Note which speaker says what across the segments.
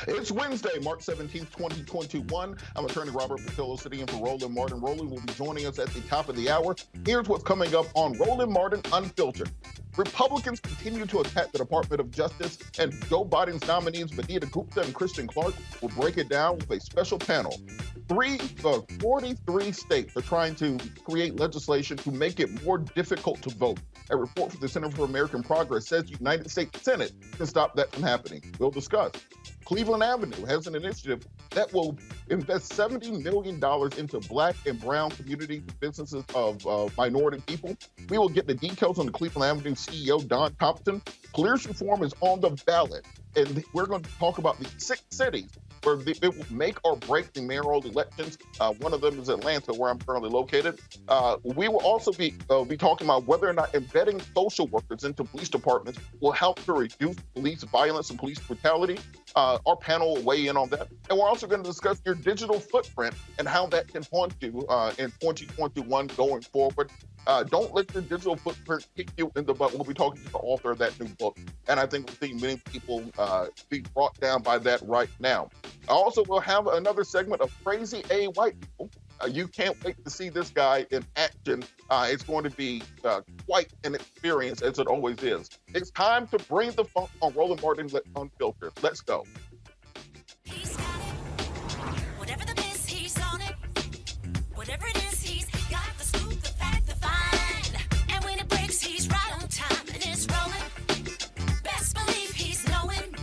Speaker 1: It's Wednesday, March 17th, 2021. I'm attorney Robert Patillo sitting in for Roland Martin. Roland will be joining us at the top of the hour. Here's what's coming up on Roland Martin Unfiltered. Republicans continue to attack the Department of Justice, and Joe Biden's nominees, Gupta and Clarke, will break it down with a special panel. 43 states are trying to create legislation to make it more difficult to vote. A report from the Center for American Progress says the United States Senate can stop that from happening. We'll discuss. Cleveland Avenue has an initiative that will invest $70 million into Black and Brown community businesses of minority people. We will get the details on the Cleveland Avenue CEO, Don Thompson. Police reform is on the ballot, and we're going to talk about the 6 cities where it will make or break the mayoral elections. One of them is Atlanta, where I'm currently located. We will also be talking about whether or not embedding social workers into police departments will help to reduce police violence and police brutality. Our panel will weigh in on that. And we're also going to discuss your digital footprint and how that can haunt you in 2021 going forward. Don't let your digital footprint kick you in the butt. We'll be talking to the author of that new book. And I think we're seeing many people be brought down by that right now. Also, we'll have another segment of Crazy A White People. You can't wait to see this guy in action. It's going to be quite an experience, as it always is. It's time to bring the funk on Roland Martin Unfiltered. Let's go.
Speaker 2: He's got it. Whatever the biz, he's on it. Whatever it is, he's got the scoop, the fact, the find. And when it breaks, he's right on time and it's rolling. Best believe he's knowing.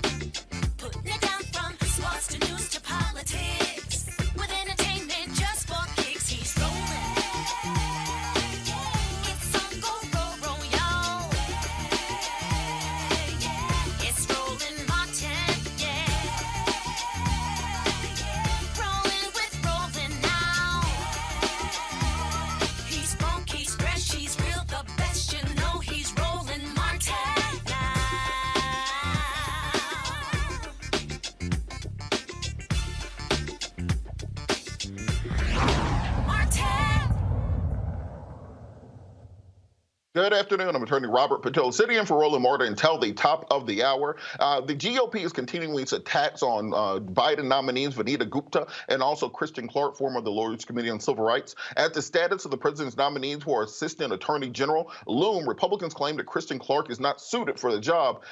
Speaker 2: Putting it down from sports to news to politics. With entertainment just for kicks, he's rolling. It's on go, y'all. It's Roland Martin, rolling with Roland now. He's funky, he's fresh, he's real, the best, you know he's Roland Martin now. Martin!
Speaker 1: Good afternoon. I'm attorney Robert Patillo, sitting in for Roland Martin until the top of the hour. The GOP is continuing its attacks on Biden nominees Gupta and also Clarke, former of the Lawyers Committee on Civil Rights. As the status of the president's nominees who are Assistant Attorney General loom, Republicans claim that Clarke is not suited for the job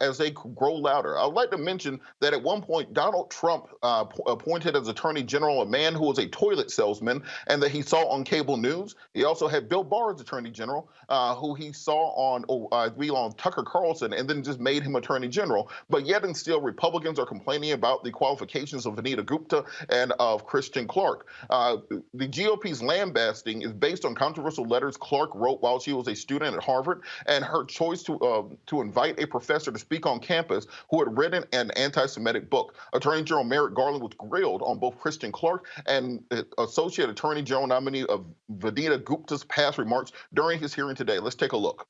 Speaker 1: as they grow louder. I would like to mention that at one point, Donald Trump appointed as Attorney General a man who was a toilet salesman and that he saw on cable news. He also had Bill Barr as Attorney General, who he saw on Tucker Carlson, and then just made him Attorney General. But yet and still, Republicans are complaining about the qualifications of Gupta and of Clarke. The GOP's lambasting is based on controversial letters Clarke wrote while she was a student at Harvard, and her choice to invite a professor to speak on campus who had written an anti-Semitic book. Attorney General Merrick Garland was grilled on both Clarke and Associate Attorney General nominee of Vanita Gupta's past remarks during his hearing today. Let's take a look.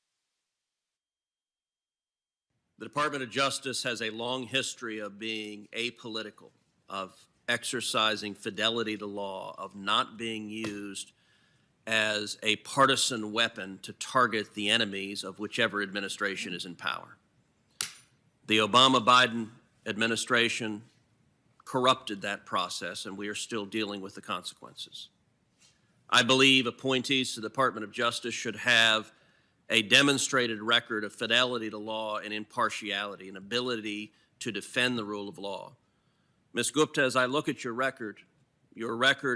Speaker 3: The Department of Justice has a long history of being apolitical, of exercising fidelity to law, of not being used as a partisan weapon to target the enemies of whichever administration is in power. The Obama-Biden administration corrupted that process, and we are still dealing with the consequences. I believe appointees to the Department of Justice should have a demonstrated record of fidelity to law and impartiality, an ability to defend the rule of law. Ms. Gupta, as I look at your record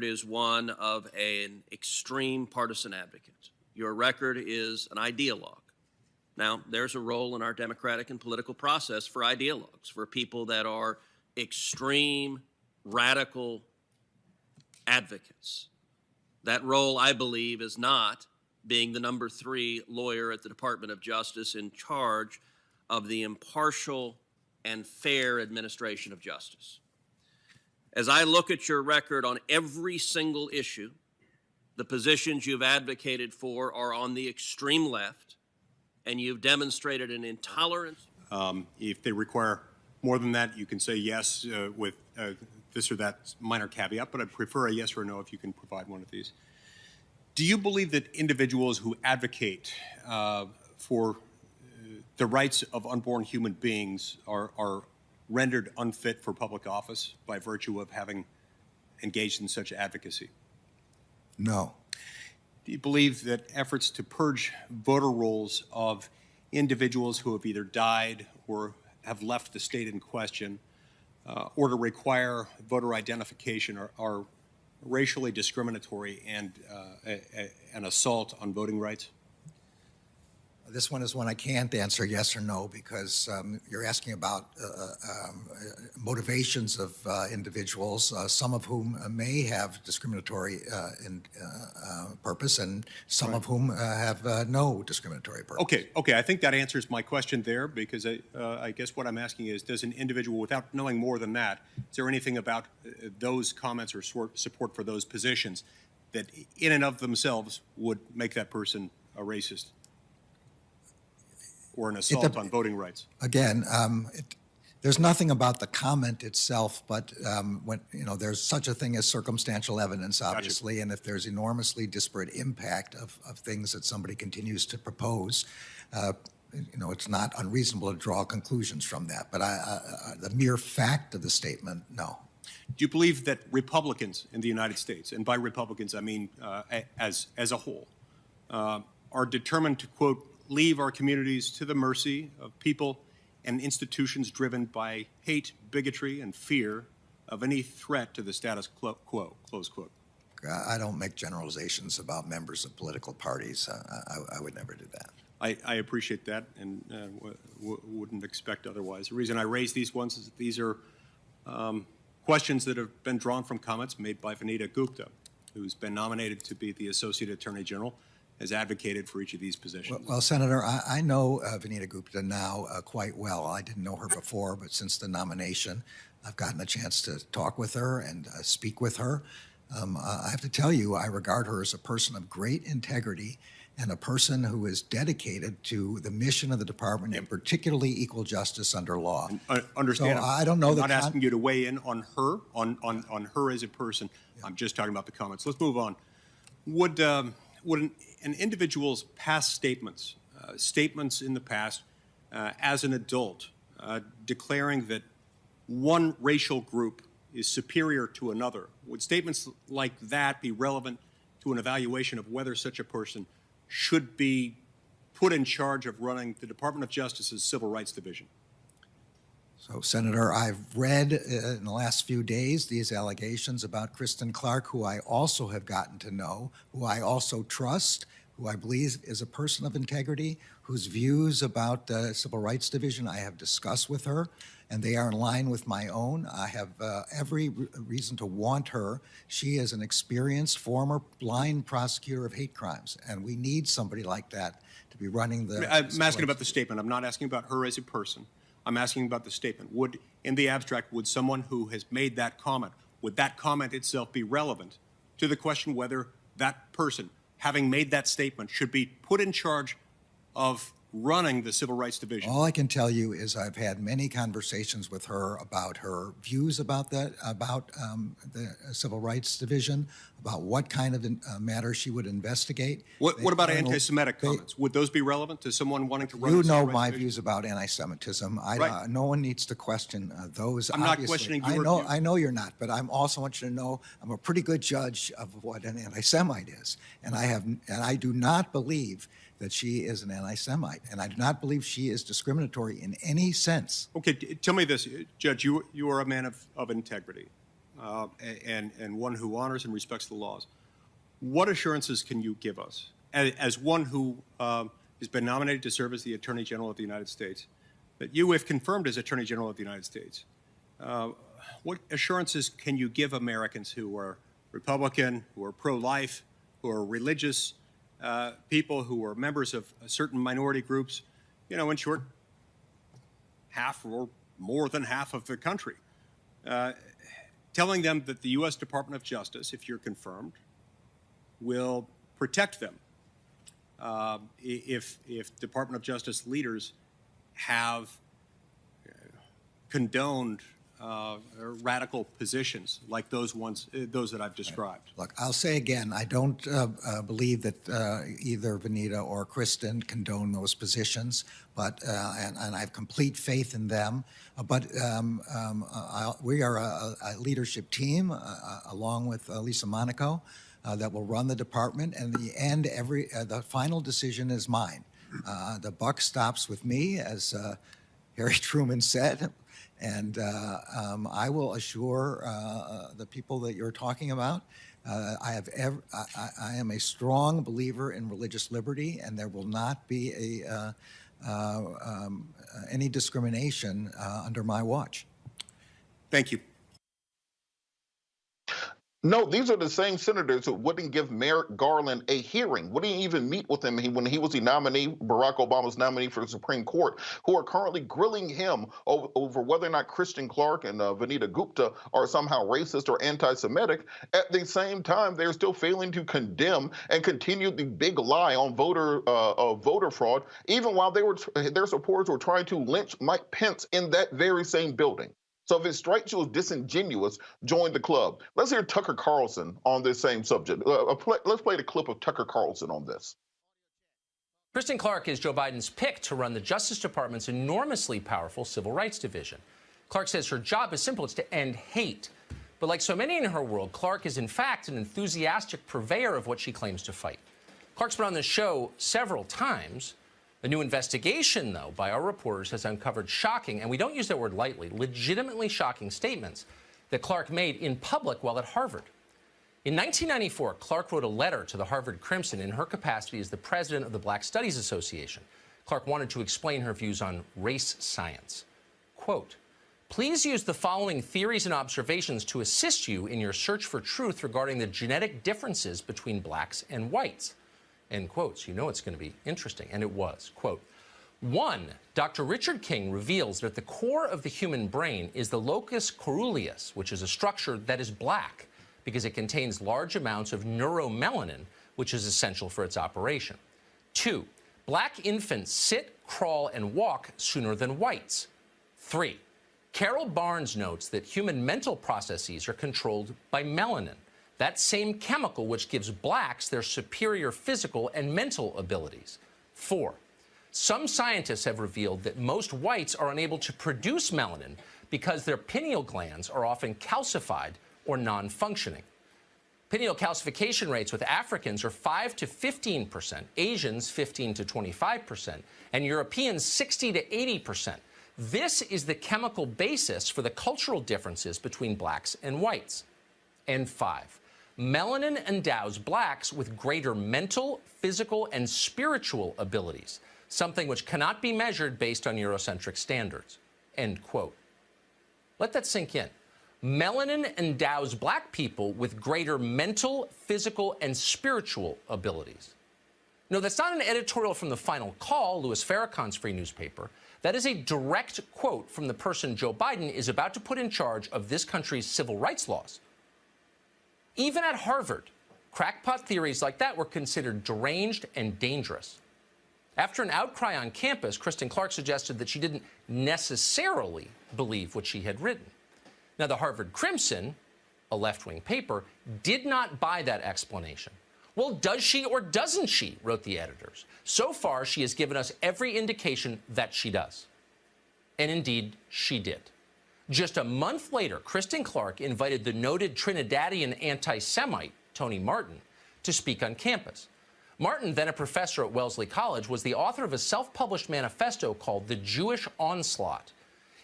Speaker 3: is one of an extreme partisan advocate. Your record is an ideologue. Now, there's a role in our democratic and political process for ideologues, for people that are extreme, radical advocates. That role, I believe, is not being the number 3 lawyer at the Department of Justice in charge of the impartial and fair administration of justice. As I look at your record on every single issue, the positions you've advocated for are on the extreme left, and you've demonstrated an intolerance.
Speaker 4: If they require more than that, you can say yes with this or that minor caveat, but I'd prefer a yes or a no if you can provide one of these. Do you believe that individuals who advocate for the rights of unborn human beings are rendered unfit for public office by virtue of having engaged in such advocacy?
Speaker 5: No.
Speaker 4: Do you believe that efforts to purge voter rolls of individuals who have either died or have left the state in question, or to require voter identification are racially discriminatory and an assault on voting rights?
Speaker 5: This one is one I can't answer yes or no because you're asking about motivations of individuals, some of whom may have discriminatory purpose and some of whom have no discriminatory purpose.
Speaker 4: Okay. I think that answers my question there because I guess what I'm asking is, does an individual, without knowing more than that, is there anything about those comments or support for those positions that in and of themselves would make that person a racist or an assault on voting rights?
Speaker 5: Again, there's nothing about the comment itself, but when there's such a thing as circumstantial evidence, obviously, and if there's enormously disparate impact of things that somebody continues to propose, it's not unreasonable to draw conclusions from that. But the mere fact of the statement, no.
Speaker 4: Do you believe that Republicans in the United States, and by Republicans I mean as a whole, are determined to, quote, leave our communities to the mercy of people and institutions driven by hate, bigotry, and fear of any threat to the status quo, close quote?
Speaker 5: I don't make generalizations about members of political parties. I would never do that.
Speaker 4: I appreciate that and wouldn't expect otherwise. The reason I raise these ones is that these are questions that have been drawn from comments made by Vanita Gupta, who's been nominated to be the Associate Attorney General, has advocated for each of these positions.
Speaker 5: Well, Senator, I know Vanita Gupta now quite well. I didn't know her before, but since the nomination, I've gotten a chance to talk with her and speak with her. I have to tell you, I regard her as a person of great integrity and a person who is dedicated to the mission of the department and particularly equal justice under law.
Speaker 4: Understand?
Speaker 5: So I don't know.
Speaker 4: I'm not asking you to weigh in on her, on her as a person. Yeah. I'm just talking about the comments. Let's move on. Would an individual's past statements, statements in the past as an adult, declaring that one racial group is superior to another, would statements like that be relevant to an evaluation of whether such a person should be put in charge of running the Department of Justice's Civil Rights Division?
Speaker 5: So, Senator, I've read in the last few days these allegations about Kristen Clarke, who I also have gotten to know, who I also trust, who I believe is a person of integrity, whose views about the Civil Rights Division I have discussed with her, and they are in line with my own. I have every reason to want her. She is an experienced former blind prosecutor of hate crimes, and we need somebody like that to be running the...
Speaker 4: I'm asking about the statement. I'm not asking about her as a person. I'm asking about the statement. Would, in the abstract, would someone who has made that comment, would that comment itself be relevant to the question whether that person, having made that statement, should be put in charge of running the Civil Rights Division?
Speaker 5: All I can tell you is I've had many conversations with her about her views about that, about the Civil Rights Division, about what kind of matter she would investigate.
Speaker 4: What about anti-Semitic comments? Would those be relevant to someone wanting to run the Civil
Speaker 5: You know
Speaker 4: Rights
Speaker 5: my
Speaker 4: Division?
Speaker 5: views about anti-Semitism.
Speaker 4: Right.
Speaker 5: No one needs to question those.
Speaker 4: I'm not questioning your view.
Speaker 5: I know you're not, but I'm also want you to know I'm a pretty good judge of what an anti-Semite is, and I do not believe that she is an anti-Semite, and I do not believe she is discriminatory in any sense.
Speaker 4: Okay, tell me this, Judge. You are a man of integrity, and one who honors and respects the laws. What assurances can you give us, as one who has been nominated to serve as the Attorney General of the United States, that you, if confirmed as Attorney General of the United States, what assurances can you give Americans who are Republican, who are pro-life, who are religious, people who are members of certain minority groups, in short, half or more than half of the country, telling them that the U.S. Department of Justice, if you're confirmed, will protect them if Department of Justice leaders have condoned radical positions like those that I've described.
Speaker 5: Look, I'll say again, I don't believe that either Vanita or Kristen condone those positions, but and I have complete faith in them. But we are a leadership team, along with Lisa Monaco, that will run the department. And in the end, the final decision is mine. The buck stops with me, as Harry Truman said. And I will assure the people that you're talking about, I am a strong believer in religious liberty, and there will not be any discrimination under my watch.
Speaker 4: Thank you.
Speaker 1: No, these are the same senators who wouldn't give Merrick Garland a hearing, wouldn't even meet with him when he was the nominee, Barack Obama's nominee for the Supreme Court, who are currently grilling him over whether or not Kristen Clarke and Vanita Gupta are somehow racist or anti-Semitic. At the same time, they're still failing to condemn and continue the big lie on voter fraud, even while their supporters were trying to lynch Mike Pence in that very same building. So if it strikes you as disingenuous, join the club. Let's hear Tucker Carlson on this same subject. Let's play the clip of Tucker Carlson on this.
Speaker 6: Kristen Clarke is Joe Biden's pick to run the Justice Department's enormously powerful Civil Rights Division. Clarke says her job is simple. It's to end hate. But like so many in her world, Clarke is in fact an enthusiastic purveyor of what she claims to fight. Clarke's been on the show several times. A new investigation, though, by our reporters has uncovered shocking, and we don't use that word lightly, legitimately shocking statements that Clarke made in public while at Harvard. In 1994, Clarke wrote a letter to the Harvard Crimson in her capacity as the president of the Black Studies Association. Clarke wanted to explain her views on race science. Quote, "Please use the following theories and observations to assist you in your search for truth regarding the genetic differences between blacks and whites." End quotes. You know it's going to be interesting. And it was. Quote, 1, Dr. Richard King reveals that at the core of the human brain is the locus coeruleus, which is a structure that is black because it contains large amounts of neuromelanin, which is essential for its operation. 2, black infants sit, crawl, and walk sooner than whites. 3, Carol Barnes notes that human mental processes are controlled by melanin, that same chemical which gives blacks their superior physical and mental abilities. 4, some scientists have revealed that most whites are unable to produce melanin because their pineal glands are often calcified or non-functioning. Pineal calcification rates with Africans are 5 to 15%, Asians 15 to 25%, and Europeans 60 to 80%. This is the chemical basis for the cultural differences between blacks and whites. And 5, melanin endows blacks with greater mental, physical, and spiritual abilities, something which cannot be measured based on Eurocentric standards. End quote. Let that sink in. Melanin endows black people with greater mental, physical, and spiritual abilities. No, that's not an editorial from the Final Call, Louis Farrakhan's free newspaper. That is a direct quote from the person Joe Biden is about to put in charge of this country's civil rights laws. Even at Harvard, crackpot theories like that were considered deranged and dangerous. After an outcry on campus, Kristen Clarke suggested that she didn't necessarily believe what she had written. Now, the Harvard Crimson, a left-wing paper, did not buy that explanation. Well, does she or doesn't she, wrote the editors. So far, she has given us every indication that she does. And indeed, she did. Just a month later, Kristen Clarke invited the noted Trinidadian anti-Semite, Tony Martin, to speak on campus. Martin, then a professor at Wellesley College, was the author of a self-published manifesto called The Jewish Onslaught.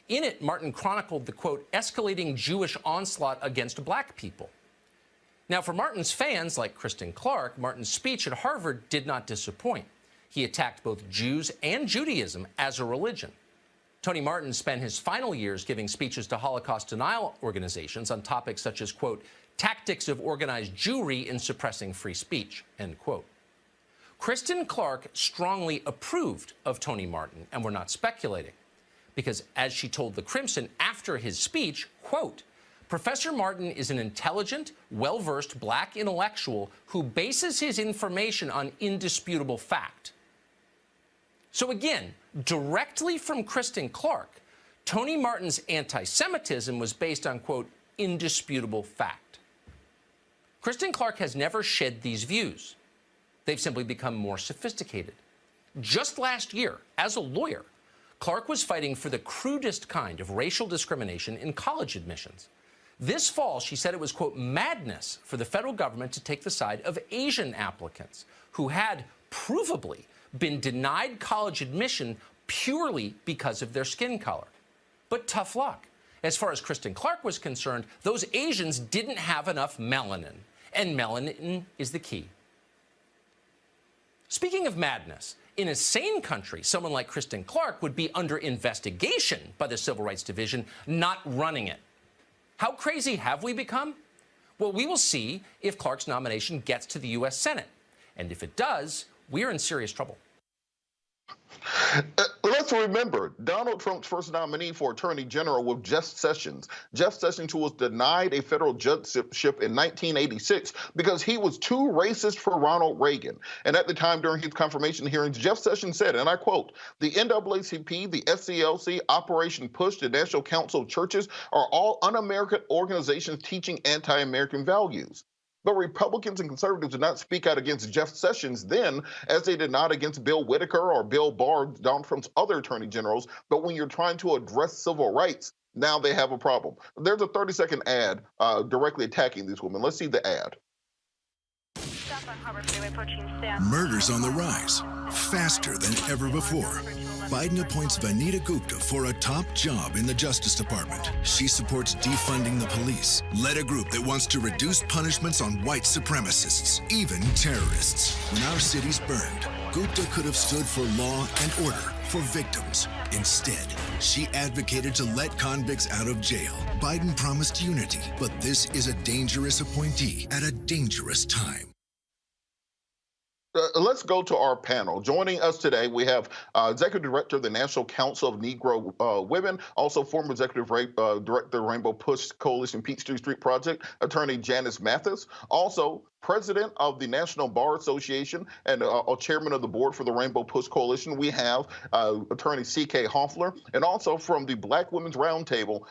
Speaker 6: In it, Martin chronicled the, quote, escalating Jewish onslaught against black people. Now, for Martin's fans, like Kristen Clarke, Martin's speech at Harvard did not disappoint. He attacked both Jews and Judaism as a religion. Tony Martin spent his final years giving speeches to Holocaust denial organizations on topics such as, quote, tactics of organized Jewry in suppressing free speech, end quote. Kristen Clarke strongly approved of Tony Martin, and we're not speculating, because as she told the Crimson after his speech, quote, Professor Martin is an intelligent, well-versed black intellectual who bases his information on indisputable fact. So again, directly from Kristen Clarke, Tony Martin's anti-Semitism was based on, quote, indisputable fact. Kristen Clarke has never shed these views. They've simply become more sophisticated. Just last year, as a lawyer, Clarke was fighting for the crudest kind of racial discrimination in college admissions. This fall, she said it was, quote, madness for the federal government to take the side of Asian applicants who had provably been denied college admission purely because of their skin color. But tough luck. As far as Kristen Clarke was concerned, those Asians didn't have enough melanin, and melanin is the key. Speaking of madness, in a sane country, someone like Kristen Clarke would be under investigation by the Civil Rights Division, not running it. How crazy have we become? Well, we will see if Clarke's nomination gets to the U.S. Senate. And if it does, we're in serious trouble.
Speaker 1: Let's remember, Donald Trump's first nominee for Attorney General was Jeff Sessions. Jeff Sessions, who was denied a federal judgeship in 1986 because he was too racist for Ronald Reagan. And at the time, during his confirmation hearings, Jeff Sessions said, and I quote, "The NAACP, the SCLC, Operation Push, the National Council of Churches are all un-American organizations teaching anti-American values." But Republicans and conservatives did not speak out against Jeff Sessions then, as they did not against Bill Whitaker or Bill Barr, Donald Trump's other attorney generals. But when you're trying to address civil rights, now they have a problem. There's a 30-second ad directly attacking these women. Let's see the ad.
Speaker 7: Murders on the rise, faster than ever before. Biden appoints Vanita Gupta for a top job in the Justice Department. She supports defunding the police, led a group that wants to reduce punishments on white supremacists, even terrorists. When our cities burned, Gupta could have stood for law and order for victims. Instead, she advocated to let convicts out of jail. Biden promised unity, but this is a dangerous appointee at a dangerous time.
Speaker 1: Let's go to our panel. Joining us today, we have Executive Director of the National Council of Negro Women, also former Executive Director of Rainbow Push Coalition Peachtree Street Project, Attorney Janice Mathis, also President of the National Bar Association and Chairman of the Board for the Rainbow Push Coalition. We have Attorney C.K. Hoffler, and also from the Black Women's Roundtable,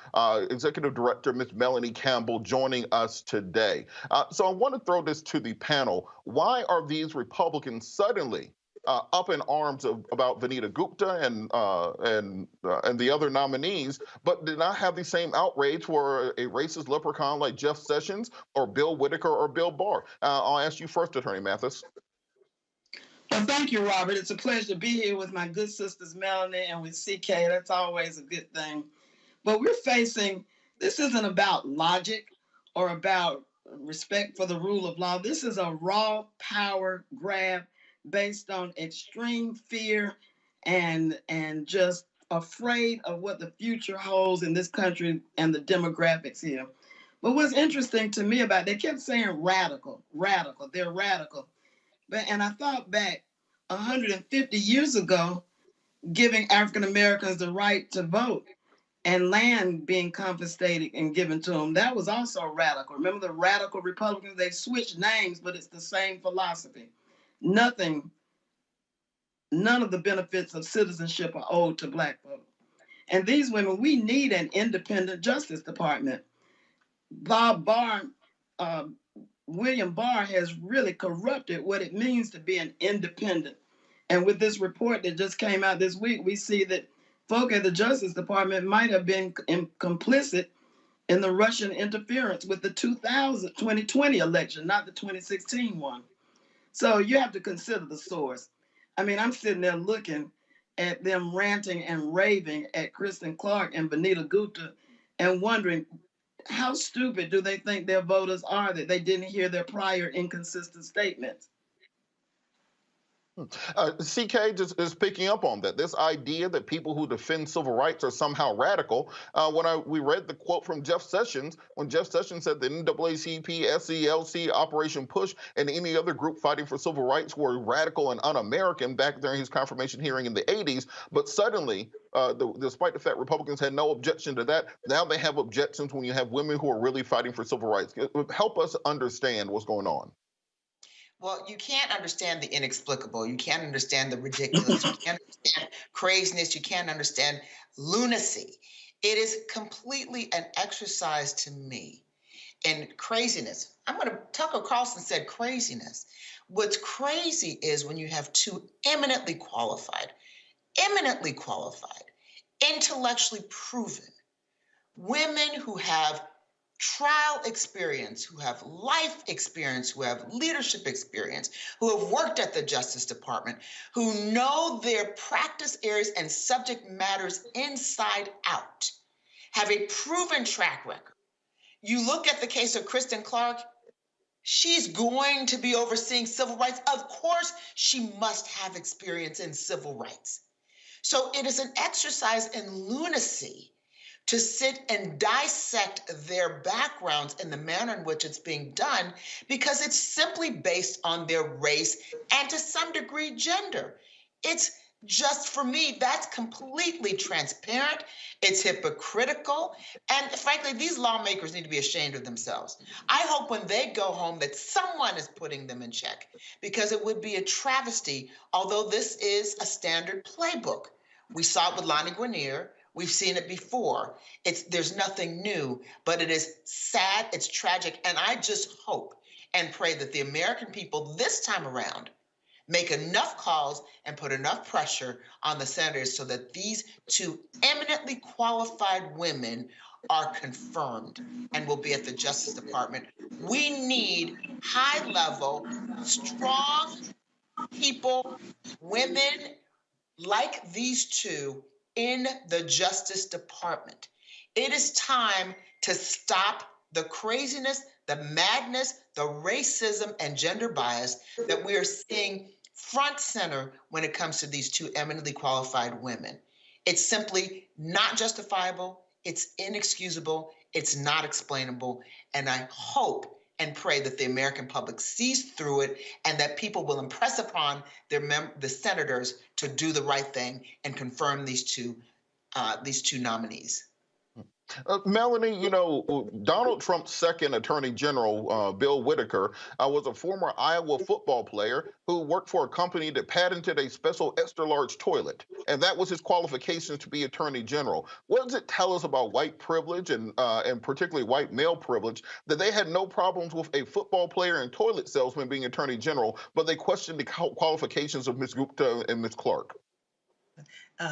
Speaker 1: Executive Director Ms. Melanie Campbell joining us today. So I want to throw this to the panel. Why are these Republicans suddenly up in arms about Vanita Gupta and the other nominees, but did not have the same outrage for a racist leprechaun like Jeff Sessions or Bill Whitaker or Bill Barr? I'll ask you first, Attorney Mathis.
Speaker 8: Well, thank you, Robert. It's a pleasure to be here with my good sisters Melanie and with CK. That's always a good thing. But we're facing, this isn't about logic or about respect for the rule of law. This is a raw power grab based on extreme fear and just afraid of what the future holds in this country and the demographics here. But what's interesting to me about it, they kept saying radical, they're radical. And I thought back 150 years ago, giving African Americans the right to vote and land being confiscated and given to them, that was also radical. Remember the radical Republicans? They switched names, but it's the same philosophy. None of the benefits of citizenship are owed to Black folks. And these women, we need an independent Justice Department. William Barr has really corrupted what it means to be an independent. And with this report that just came out this week, we see that folk at the Justice Department might have been complicit in the Russian interference with the 2020 election, not the 2016 one. So you have to consider the source. I mean, I'm sitting there looking at them ranting and raving at Kristen Clarke and Vanita Gupta and wondering, how stupid do they think their voters are that they didn't hear their prior inconsistent statements?
Speaker 1: CK just is picking up on that. This idea that people who defend civil rights are somehow radical. We read the quote from Jeff Sessions, when Jeff Sessions said the NAACP, SCLC, Operation Push, and any other group fighting for civil rights were radical and un-American back during his confirmation hearing in the 80s. But suddenly, despite the fact Republicans had no objection to that, now they have objections when you have women who are really fighting for civil rights. Help us understand what's going on.
Speaker 9: Well, you can't understand the inexplicable. You can't understand the ridiculous. You can't understand craziness. You can't understand lunacy. It is completely an exercise to me in craziness. Tucker Carlson said craziness. What's crazy is when you have two eminently qualified, intellectually proven women who have trial experience, who have life experience, who have leadership experience, who have worked at the Justice Department, who know their practice areas and subject matters inside out, have a proven track record. You look at the case of Kristen Clarke, she's going to be overseeing civil rights. Of course, she must have experience in civil rights. So it is an exercise in lunacy to sit and dissect their backgrounds in the manner in which it's being done, because it's simply based on their race and to some degree gender. It's just, for me, that's completely transparent. It's hypocritical. And frankly, these lawmakers need to be ashamed of themselves. I hope when they go home that someone is putting them in check, because it would be a travesty, although this is a standard playbook. We saw it with Lonnie Guinier. We've seen it before. There's nothing new, but it is sad, it's tragic, and I just hope and pray that the American people this time around make enough calls and put enough pressure on the senators so that these two eminently qualified women are confirmed and will be at the Justice Department. We need high-level, strong people, women like these two in the Justice Department. It is time to stop the craziness, the madness, the racism, and gender bias that we are seeing front center when it comes to these two eminently qualified women. It's simply not justifiable. It's inexcusable. It's not explainable. And I hope and pray that the American public sees through it and that people will impress upon the senators to do the right thing and confirm these two nominees.
Speaker 1: Melanie, Donald Trump's second attorney general, Bill Whitaker, was a former Iowa football player who worked for a company that patented a special extra large toilet. And that was his qualifications to be attorney general. What does it tell us about white privilege and particularly white male privilege that they had no problems with a football player and toilet salesman being attorney general, but they questioned the qualifications of Ms. Gupta and Ms. Clarke?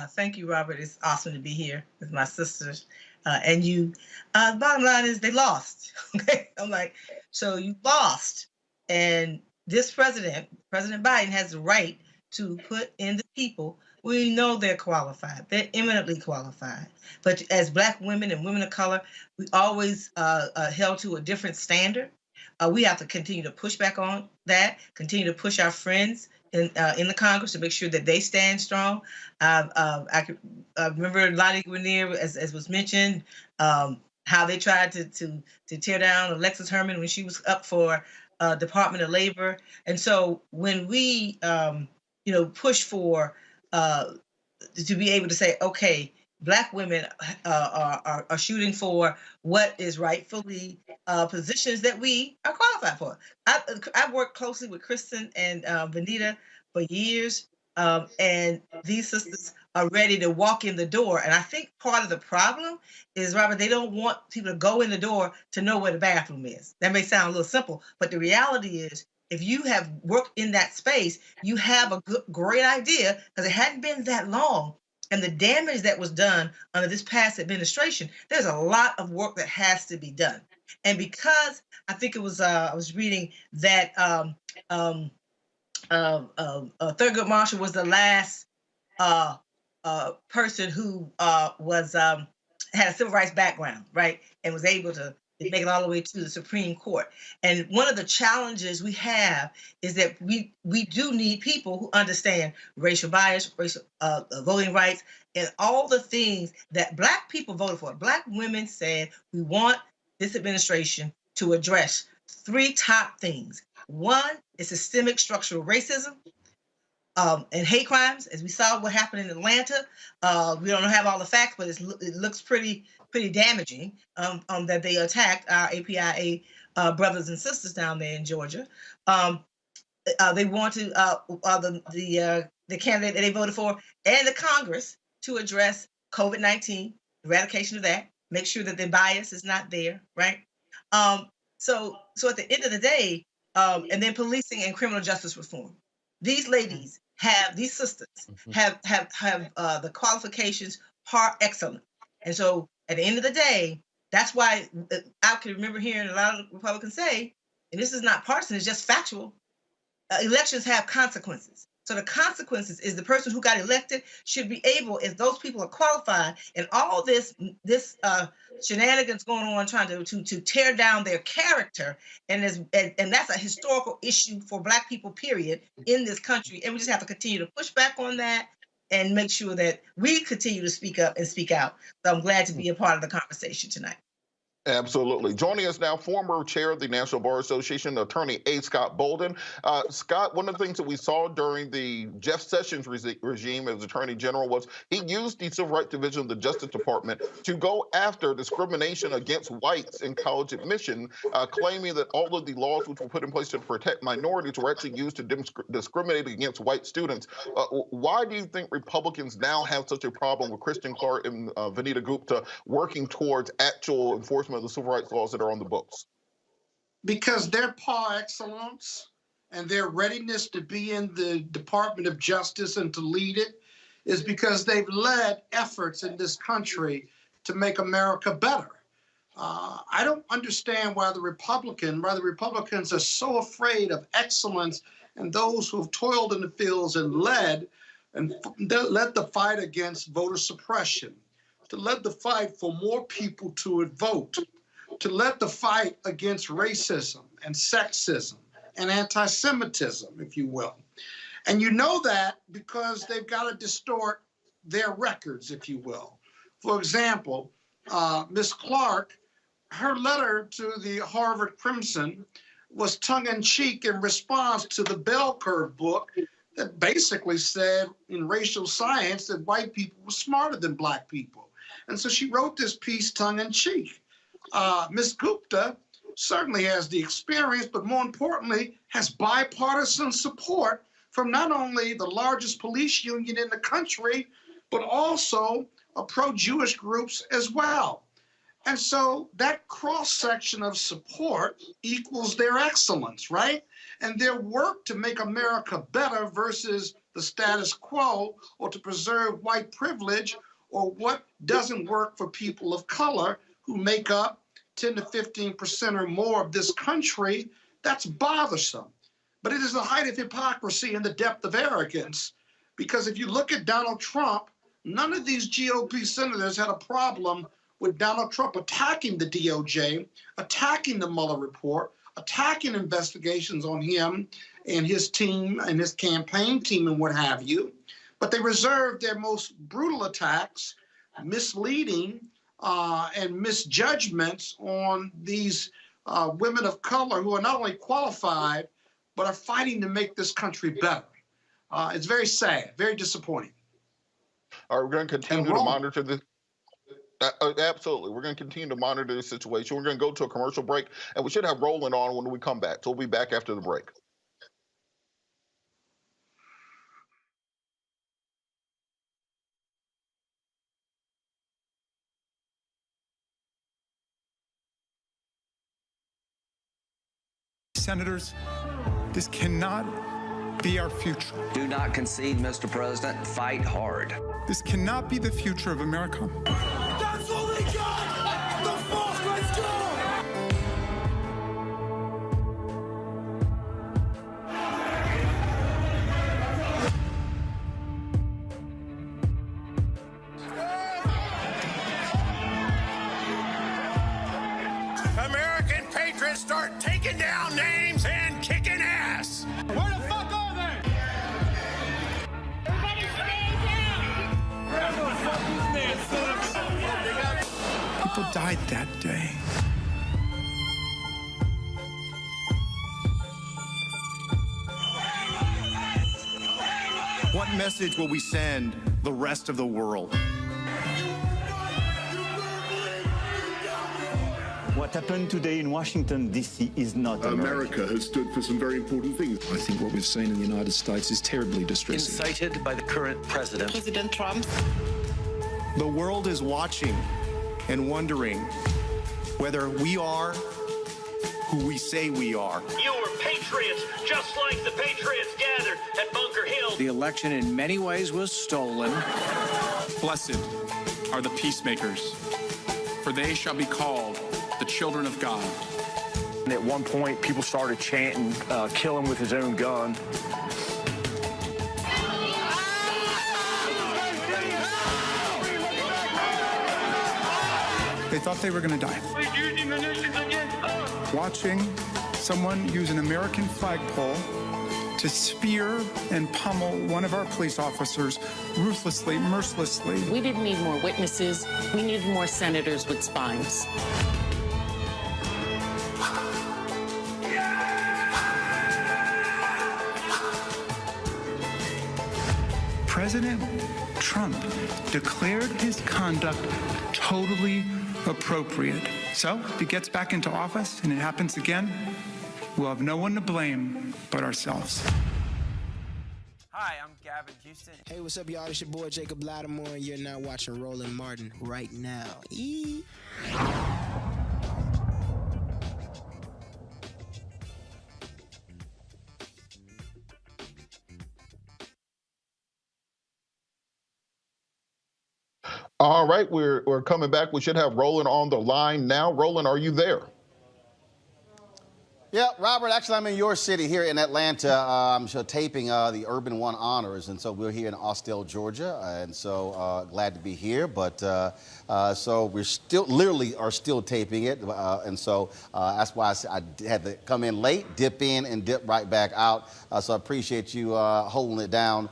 Speaker 10: Thank you, Robert. It's awesome to be here with my sisters. And you, the bottom line is they lost. Okay, I'm like, so you lost. And this President Biden, has the right to put in the people. We know they're qualified. They're eminently qualified. But as Black women and women of color, we always held to a different standard. We have to continue to push back on that, continue to push our friends in the Congress to make sure that they stand strong. I remember Lonnie Guinier, as was mentioned, how they tried to tear down Alexis Herman when she was up for Department of Labor. And so when we, push for to be able to say, okay, Black women are shooting for what is rightfully positions that we are qualified for. I've worked closely with Kristen and Vanita for years, and these sisters are ready to walk in the door. And I think part of the problem is, Robert, they don't want people to go in the door to know where the bathroom is. That may sound a little simple, but the reality is, if you have worked in that space, you have a great idea, because it hadn't been that long. And the damage that was done under this past administration, there's a lot of work that has to be done. And because I think it was, I was reading that Thurgood Marshall was the last person who had a civil rights background, right, and was able to make it all the way to the Supreme Court. And one of the challenges we have is that we do need people who understand racial bias, racial voting rights, and all the things that Black people voted for. Black women said, we want this administration to address three top things. One is systemic structural racism and hate crimes, as we saw what happened in Atlanta. We don't have all the facts, but it looks pretty damaging that they attacked our APIA brothers and sisters down there in Georgia. They want to the candidate that they voted for and the Congress to address COVID-19, eradication of that, make sure that the bias is not there, right? So at the end of the day, and then policing and criminal justice reform. These ladies have, these sisters have the qualifications par excellence. And so at the end of the day, that's why I can remember hearing a lot of Republicans say, and this is not partisan, it's just factual, elections have consequences. So the consequences is the person who got elected should be able, if those people are qualified, and all this shenanigans going on trying to tear down their character, and that's a historical issue for Black people, period, in this country. And we just have to continue to push back on that and make sure that we continue to speak up and speak out. So I'm glad to be a part of the conversation tonight.
Speaker 1: Absolutely. Joining us now, former chair of the National Bar Association, attorney A. Scott Bolden. Scott, one of the things that we saw during the Jeff Sessions regime as Attorney General was he used the Civil Rights Division of the Justice Department to go after discrimination against whites in college admission, claiming that all of the laws which were put in place to protect minorities were actually used to discriminate against white students. Why do you think Republicans now have such a problem with Kristen Clarke and Vanita Gupta working towards actual enforcement of the civil rights laws that are on the books?
Speaker 11: Because their par excellence and their readiness to be in the Department of Justice and to lead it is because they've led efforts in this country to make America better. I don't understand why the Republicans are so afraid of excellence and those who have toiled in the fields and led the fight against voter suppression, to lead the fight for more people to vote, to lead the fight against racism and sexism and anti-Semitism, if you will. And you know that because they've got to distort their records, if you will. For example, Ms. Clarke, her letter to the Harvard Crimson was tongue-in-cheek in response to the Bell Curve book that basically said in racial science that white people were smarter than Black people. And so she wrote this piece tongue-in-cheek. Ms. Gupta certainly has the experience, but more importantly, has bipartisan support from not only the largest police union in the country, but also pro-Jewish groups as well. And so that cross-section of support equals their excellence, right? And their work to make America better versus the status quo or to preserve white privilege or what doesn't work for people of color who make up 10 to 15% or more of this country, that's bothersome. But it is the height of hypocrisy and the depth of arrogance, because if you look at Donald Trump, none of these GOP senators had a problem with Donald Trump attacking the DOJ, attacking the Mueller report, attacking investigations on him and his team and his campaign team and what have you. But they reserved their most brutal attacks, misleading and misjudgments on these women of color who are not only qualified, but are fighting to make this country better. It's very sad, very disappointing.
Speaker 1: All right, we're going to continue to monitor this. Absolutely. We're going to continue to monitor this situation. We're going to go to a commercial break, and we should have Roland on when we come back. So we'll be back after the break.
Speaker 12: Senators, this cannot be our future.
Speaker 13: Do not concede, Mr. President. Fight hard.
Speaker 12: This cannot be the future of America.
Speaker 14: That's what we got! The force, let's go!
Speaker 15: American patriots start taking down names and kicking ass. Where the fuck are they? Everybody stay down. Where the fuck is this?
Speaker 12: People died that day.
Speaker 16: What message will we send the rest of the world?
Speaker 17: What happened today in Washington, D.C. is not
Speaker 18: America has stood for some very important things.
Speaker 19: I think what we've seen in the United States is terribly distressing.
Speaker 13: Incited by the current president.
Speaker 20: President Trump.
Speaker 16: The world is watching and wondering whether we are who we say we are.
Speaker 15: You were patriots, just like the patriots gathered at Bunker Hill.
Speaker 19: The election in many ways was stolen.
Speaker 12: Blessed are the peacemakers, for they shall be called the children of God.
Speaker 20: And at one point, people started chanting, kill him with his own gun.
Speaker 12: They thought they were going to die. Watching someone use an American flagpole to spear and pummel one of our police officers ruthlessly, mercilessly.
Speaker 21: We didn't need more witnesses. We needed more senators with spines.
Speaker 12: President Trump declared his conduct totally appropriate. So if he gets back into office and it happens again, we'll have no one to blame but ourselves.
Speaker 22: Hi, I'm Gavin Houston.
Speaker 23: Hey, what's up, y'all? It's your boy Jacob Lattimore, and you're now watching Roland Martin right now.
Speaker 1: All right, we're coming back. We should have Roland on the line now. Roland, are you there?
Speaker 24: Yeah, Robert, actually, I'm in your city here in Atlanta. I'm taping the Urban One Honors, and so we're here in Austell, Georgia, and so glad to be here. But so we're literally still taping it, and so that's why I had to come in late, dip in, and dip right back out. So I appreciate you holding it down.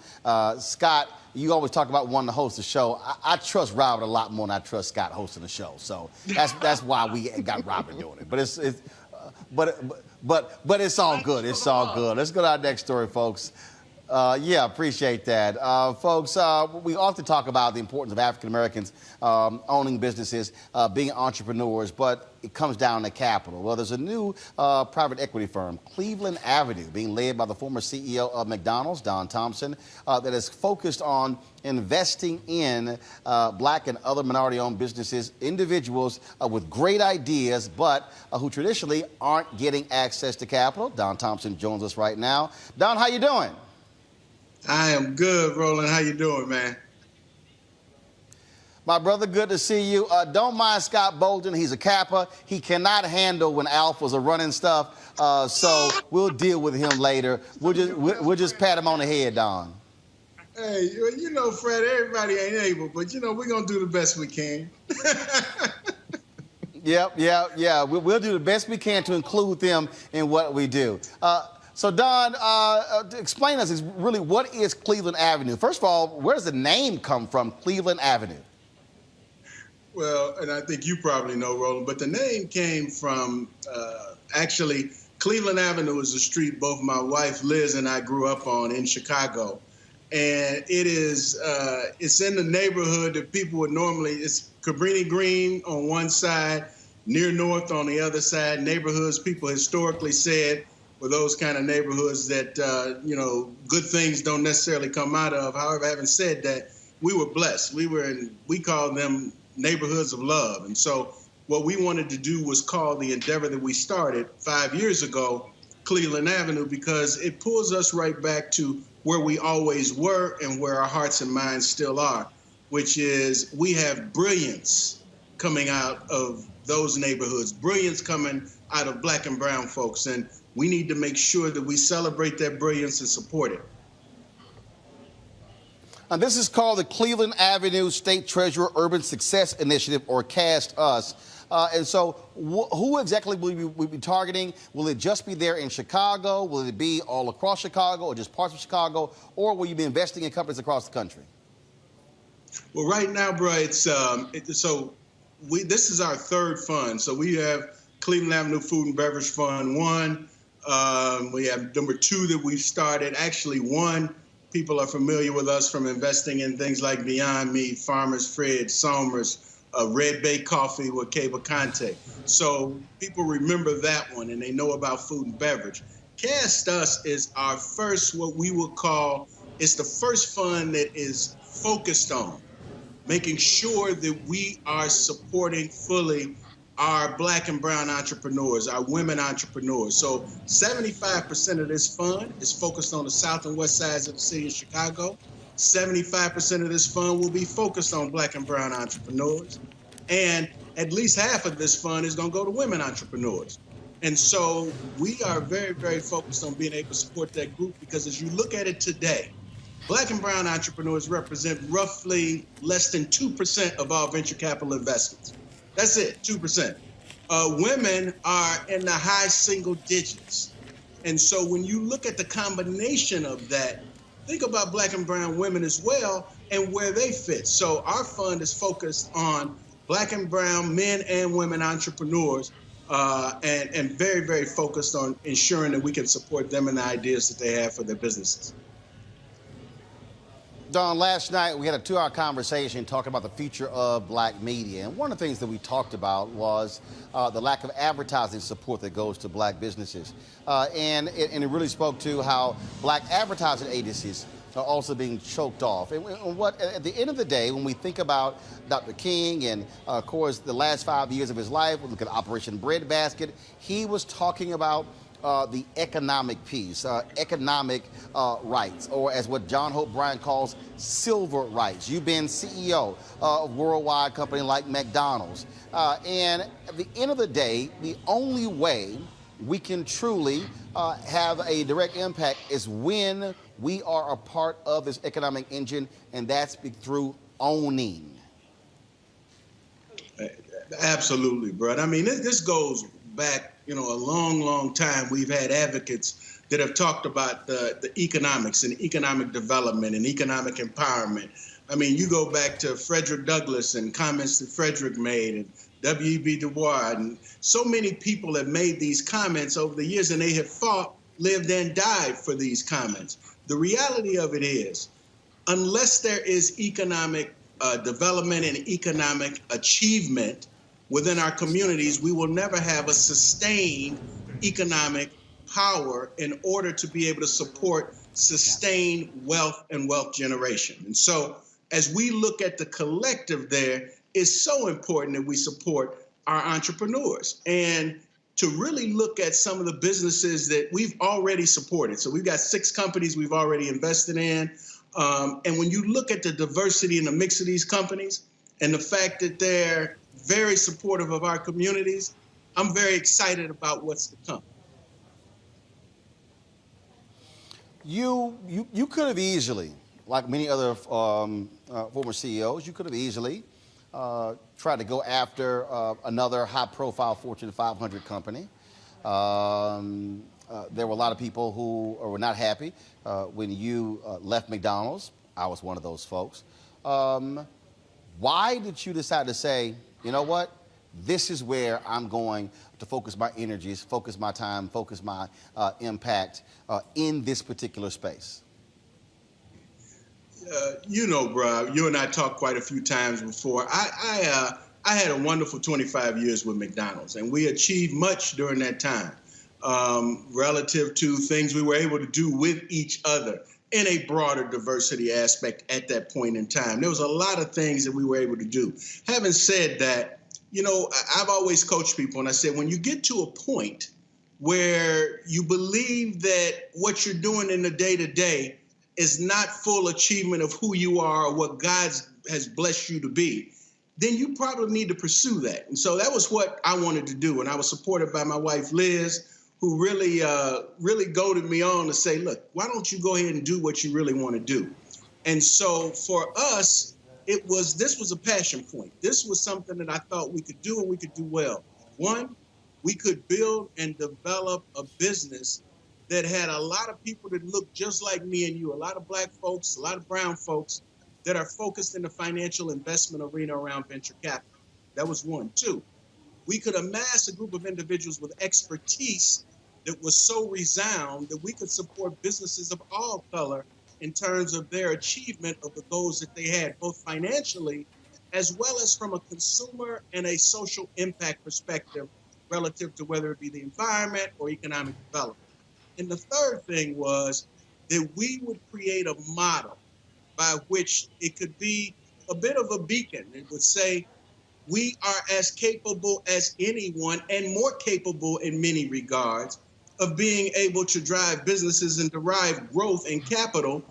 Speaker 24: Scott, you always talk about wanting to host a show. I trust Robert a lot more than I trust Scott hosting the show. So that's why we got Robert doing it. But it's all good. It's all good. Let's go to our next story, folks. Yeah, appreciate that. Folks, we often talk about the importance of African Americans owning businesses, being entrepreneurs, but it comes down to capital. Well, there's a new private equity firm, Cleveland Avenue, being led by the former CEO of McDonald's, Don Thompson, that is focused on investing in black and other minority-owned businesses, individuals with great ideas, but who traditionally aren't getting access to capital. Don Thompson joins us right now. Don, how you doing?
Speaker 25: I am good, Roland. How you doing, man?
Speaker 24: My brother, good to see you. Don't mind Scott Bolden. He's a Kappa. He cannot handle when alphas are running stuff, so we'll deal with him later. We'll just pat him on the head, Don.
Speaker 25: Hey, you know, Fred, everybody ain't able, but, you know, we're going to do the best we can.
Speaker 24: Yeah. We'll do the best we can to include them in what we do. So, Don, explain to us really what is Cleveland Avenue? First of all, where does the name come from, Cleveland Avenue?
Speaker 25: Well, and I think you probably know, Roland, but the name came from, actually, Cleveland Avenue is a street both my wife Liz and I grew up on in Chicago. And it is, it's in the neighborhood that people would normally, it's Cabrini Green on one side, Near North on the other side, neighborhoods people historically said were those kind of neighborhoods that, you know, good things don't necessarily come out of. However, having said that, we were blessed. We called them neighborhoods of love. And so what we wanted to do was call the endeavor that we started 5 years ago, Cleveland Avenue, because it pulls us right back to where we always were and where our hearts and minds still are, which is we have brilliance coming out of those neighborhoods, brilliance coming out of black and brown folks. And we need to make sure that we celebrate that brilliance and support it.
Speaker 24: Now, this is called the Cleveland Avenue State Treasurer Urban Success Initiative, or CAST US. And so who exactly will we be targeting? Will it just be there in Chicago? Will it be all across Chicago or just parts of Chicago? Or will you be investing in companies across the country?
Speaker 25: Well, right now, bro, it's this is our third fund. So we have Cleveland Avenue Food and Beverage Fund 1. We have number 2 that we've started. Actually, 1, people are familiar with us from investing in things like Beyond Meat, Farmer's Fred, Somers, Red Bay Coffee with Cable Conte. So people remember that one and they know about food and beverage. Cast Us is our first, what we would call, it's the first fund that is focused on making sure that we are supporting fully our Black and brown entrepreneurs, our women entrepreneurs. So 75% of this fund is focused on the south and west sides of the city of Chicago. 75% of this fund will be focused on Black and brown entrepreneurs. And at least half of this fund is going to go to women entrepreneurs. And so we are very, very focused on being able to support that group, because as you look at it today, Black and brown entrepreneurs represent roughly less than 2% of all venture capital investments. That's it, 2%. Women are in the high single digits. And so when you look at the combination of that, think about Black and brown women as well and where they fit. So our fund is focused on Black and brown men and women entrepreneurs, and very, very focused on ensuring that we can support them and the ideas that they have for their businesses.
Speaker 24: Don, last night we had a 2-hour conversation talking about the future of Black media. And one of the things that we talked about was the lack of advertising support that goes to Black businesses. And it really spoke to how Black advertising agencies are also being choked off. And what, at the end of the day, when we think about Dr. King and, of course, the last 5 years of his life, we look at Operation Breadbasket, he was talking about the economic piece, economic rights, or as what John Hope Bryant calls silver rights. You've been CEO of a worldwide company like McDonald's. And at the end of the day, the only way we can truly have a direct impact is when we are a part of this economic engine, and that's through owning.
Speaker 25: Absolutely, bro. I mean, this goes back, a long, long time. We've had advocates that have talked about the economics and economic development and economic empowerment. I mean, you go back to Frederick Douglass and comments that Frederick made, and W.E.B. Du Bois, and so many people have made these comments over the years, and they have fought, lived, and died for these comments. The reality of it is, unless there is economic development and economic achievement within our communities, we will never have a sustained economic power in order to be able to support sustained wealth and wealth generation. And so as we look at the collective there, it's so important that we support our entrepreneurs and to really look at some of the businesses that we've already supported. So we've got 6 companies we've already invested in. And when you look at the diversity and the mix of these companies and the fact that they're very supportive of our communities, I'm very excited about what's to come.
Speaker 24: You could have easily, like many other former CEOs, you could have easily tried to go after another high-profile Fortune 500 company. There were a lot of people who were not happy when you left McDonald's. I was one of those folks. Why did you decide to say, you know what, this is where I'm going to focus my energies, focus my time, focus my impact in this particular space?
Speaker 25: Bro, you and I talked quite a few times before. I had a wonderful 25 years with McDonald's, and we achieved much during that time relative to things we were able to do with each other in a broader diversity aspect at that point in time. There was a lot of things that we were able to do. Having said that, I've always coached people, and I said, when you get to a point where you believe that what you're doing in the day-to-day is not full achievement of who you are or what God has blessed you to be, then you probably need to pursue that. And so that was what I wanted to do. And I was supported by my wife, Liz, who really goaded me on to say, look, why don't you go ahead and do what you really want to do? And so for us, this was a passion point. This was something that I thought we could do and we could do well. One, we could build and develop a business that had a lot of people that look just like me and you, a lot of Black folks, a lot of brown folks that are focused in the financial investment arena around venture capital. That was one. Two, we could amass a group of individuals with expertise that was so resound that we could support businesses of all color in terms of their achievement of the goals that they had, both financially as well as from a consumer and a social impact perspective relative to whether it be the environment or economic development. And the third thing was that we would create a model by which it could be a bit of a beacon. It would say, we are as capable as anyone and more capable in many regards of being able to drive businesses and derive growth and capital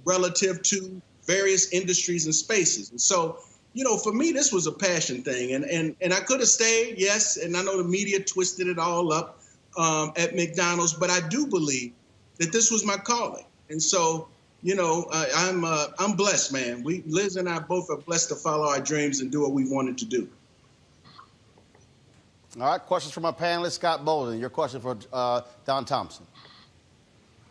Speaker 25: relative to various industries and spaces. And so, you know, for me, this was a passion thing. And I could have stayed, yes, and I know the media twisted it all up at McDonald's, but I do believe that this was my calling. And so, you know, I'm blessed, man. Liz and I both are blessed to follow our dreams and do what we wanted to do.
Speaker 24: All right, questions from our panelist, Scott Bolden. Your question for Don Thompson.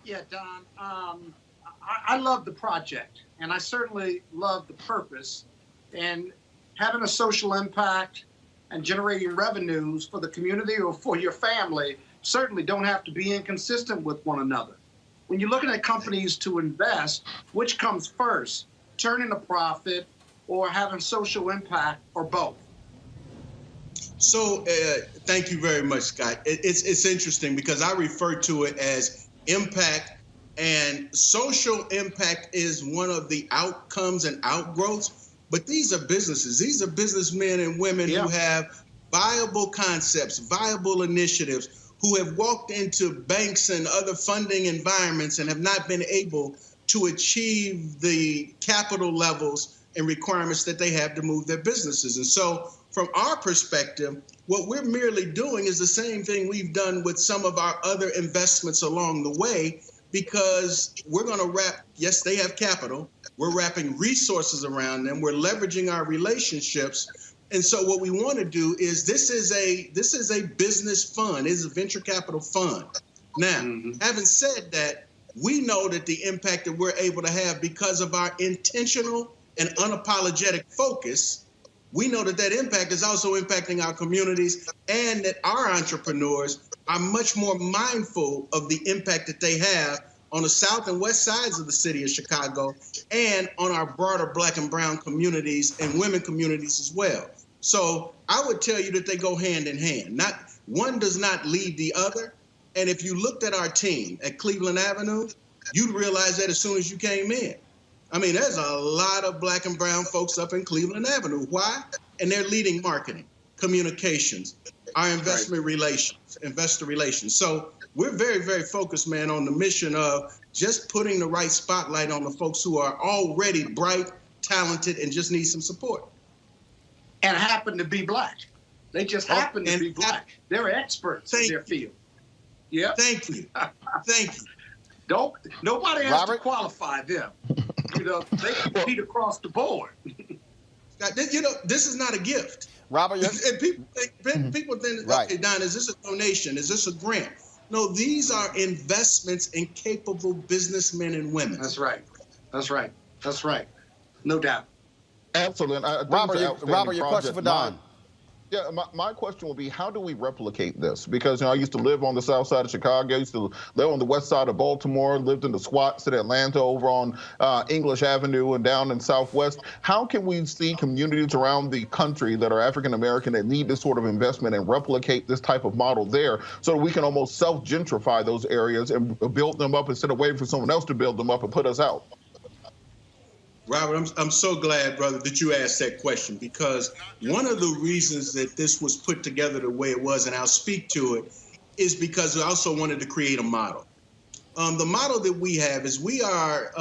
Speaker 11: Yeah, Don, I love the project, and I certainly love the purpose. And having a social impact and generating revenues for the community or for your family certainly don't have to be inconsistent with one another. When you're looking at companies to invest, which comes first, turning a profit or having social impact, or both?
Speaker 25: So thank you very much, Scott. It's interesting because I refer to it as impact, and social impact is one of the outcomes and outgrowths. But these are businesses. These are businessmen and women who have viable concepts, viable initiatives, who have walked into banks and other funding environments and have not been able to achieve the capital levels and requirements that they have to move their businesses. And so from our perspective, what we're merely doing is the same thing we've done with some of our other investments along the way, because we're going to wrap, yes, they have capital. We're wrapping resources around them. We're leveraging our relationships. And so what we want to do is this is a business fund. It's a venture capital fund. Now, having said that, we know that the impact that we're able to have because of our intentional and unapologetic focus, we know that that impact is also impacting our communities, and that our entrepreneurs are much more mindful of the impact that they have on the south and west sides of the city of Chicago and on our broader Black and brown communities and women communities as well. So I would tell you that they go hand in hand. Not one does not lead the other. And if you looked at our team at Cleveland Avenue, you'd realize that as soon as you came in. I mean, there's a lot of Black and brown folks up in Cleveland Avenue. Why? And they're leading marketing, communications, our investment relations, investor relations. So we're very, very focused, man, on the mission of just putting the right spotlight on the folks who are already bright, talented, and just need some support.
Speaker 11: And happen to be Black. They just happen to be Black. They're experts in their field. Yeah.
Speaker 25: Thank you. Thank you.
Speaker 11: Nobody has to qualify them. You know, they compete across the board.
Speaker 25: You know, this is not a gift.
Speaker 24: Robert,
Speaker 25: and people think, okay, Don, is this a donation? Is this a grant? No, these are investments in capable businessmen and women.
Speaker 11: That's right. That's right. That's right. No doubt.
Speaker 1: Absolutely.
Speaker 24: Robert, your question for Don.
Speaker 1: Yeah, my question will be, how do we replicate this? Because, you know, I used to live on the south side of Chicago. I used to live on the west side of Baltimore, lived in the squats in Atlanta over on English Avenue and down in Southwest. How can we see communities around the country that are African-American that need this sort of investment and replicate this type of model there so that we can almost self-gentrify those areas and build them up instead of waiting for someone else to build them up and put us out?
Speaker 25: Robert, I'm so glad, brother, that you asked that question, because one of the reasons that this was put together the way it was, and I'll speak to it, is because I also wanted to create a model. The model that we have is we are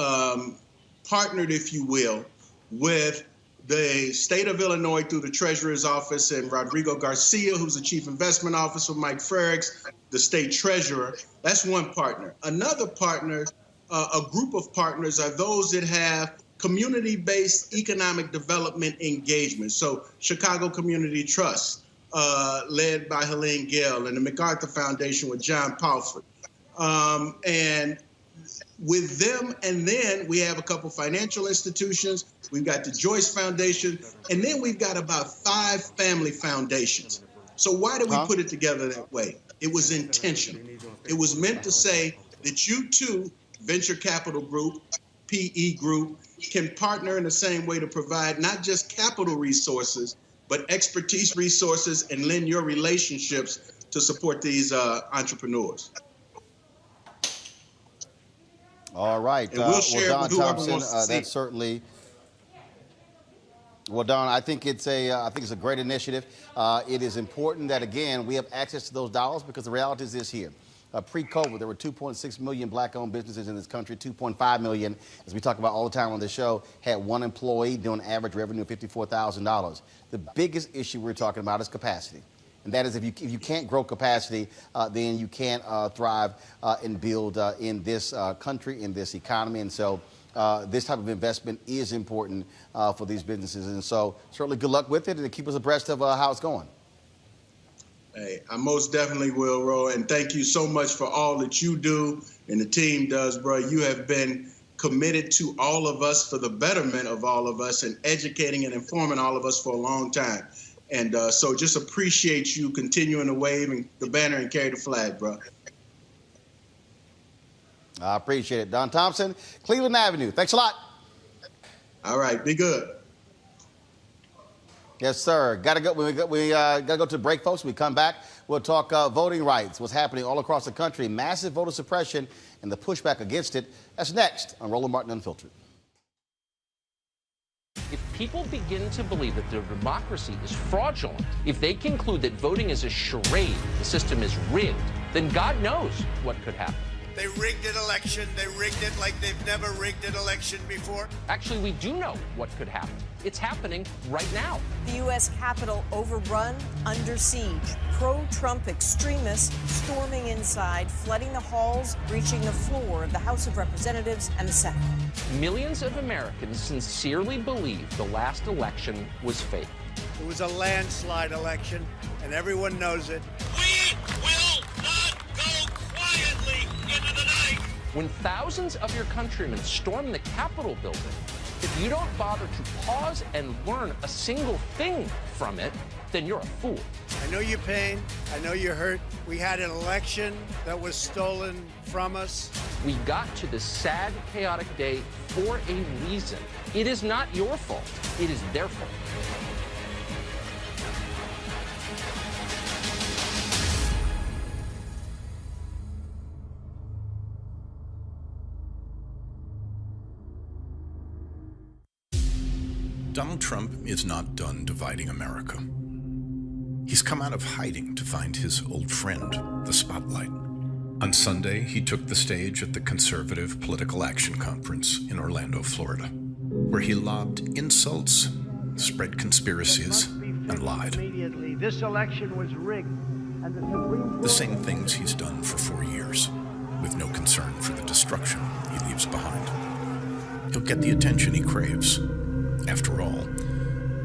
Speaker 25: partnered, if you will, with the state of Illinois through the Treasurer's Office and Rodrigo Garcia, who's the Chief Investment Officer, Mike Frericks, the State Treasurer. That's one partner. Another partner, a group of partners, are those that have community-based economic development engagement. So Chicago Community Trust, led by Helene Gale, and the MacArthur Foundation with John Palford. And with them, and then we have a couple financial institutions. We've got the Joyce Foundation, and then we've got about 5 family foundations. So why did we put it together that way? It was intentional. It was meant to say that you too, venture capital group, PE group, can partner in the same way to provide not just capital resources, but expertise resources, and lend your relationships to support these entrepreneurs.
Speaker 24: All right.
Speaker 25: And we'll share
Speaker 24: Don
Speaker 25: with whoever
Speaker 24: Thompson,
Speaker 25: wants to see.
Speaker 24: that's certainly Well, Don, I think it's a great initiative. It is important that, again, we have access to those dollars because the reality is this here. Pre-COVID, there were 2.6 million black-owned businesses in this country. 2.5 million, as we talk about all the time on this show, had one employee doing average revenue of $54,000. The biggest issue we're talking about is capacity. And that is if you can't grow capacity, then you can't thrive and build in this country, in this economy. And so this type of investment is important for these businesses. And so certainly good luck with it and keep us abreast of how it's going.
Speaker 25: Hey, I most definitely will, Roland. And thank you so much for all that you do and the team does, bro. You have been committed to all of us for the betterment of all of us and educating and informing all of us for a long time. And so just appreciate you continuing to wave and the banner and carry the flag, bro.
Speaker 24: I appreciate it. Don Thompson, Cleveland Avenue. Thanks a lot.
Speaker 25: All right. Be good.
Speaker 24: Yes, sir. Gotta go. We gotta go to the break, folks. When we come back, we'll talk voting rights, what's happening all across the country, massive voter suppression, and the pushback against it. That's next on Roland Martin Unfiltered.
Speaker 2: If people begin to believe that their democracy is fraudulent, if they conclude that voting is a charade, the system is rigged, then God knows what could happen.
Speaker 15: They rigged an election. They rigged it like they've never rigged an election before.
Speaker 2: Actually, we do know what could happen. It's happening right now.
Speaker 3: The U.S. Capitol overrun, under siege. Pro-Trump extremists storming inside, flooding the halls, reaching the floor of the House of Representatives and the Senate.
Speaker 2: Millions of Americans sincerely believe the last election was fake.
Speaker 15: It was a landslide election, and everyone knows it. We will not go quietly into the night.
Speaker 2: When thousands of your countrymen storm the Capitol building, if you don't bother to pause and learn a single thing from it, then you're a fool.
Speaker 15: I know your pain. I know you're hurt. We had an election that was stolen from us.
Speaker 2: We got to this sad, chaotic day for a reason. It is not your fault. It is their fault.
Speaker 4: Donald Trump is not done dividing America. He's come out of hiding to find his old friend, the spotlight. On Sunday, he took the stage at the Conservative Political Action Conference in Orlando, Florida, where he lobbed insults, spread conspiracies, and lied.
Speaker 5: Immediately, this election was rigged, and the Supreme Court...
Speaker 4: The same things he's done for 4 years, with no concern for the destruction he leaves behind. He'll get the attention he craves. After all,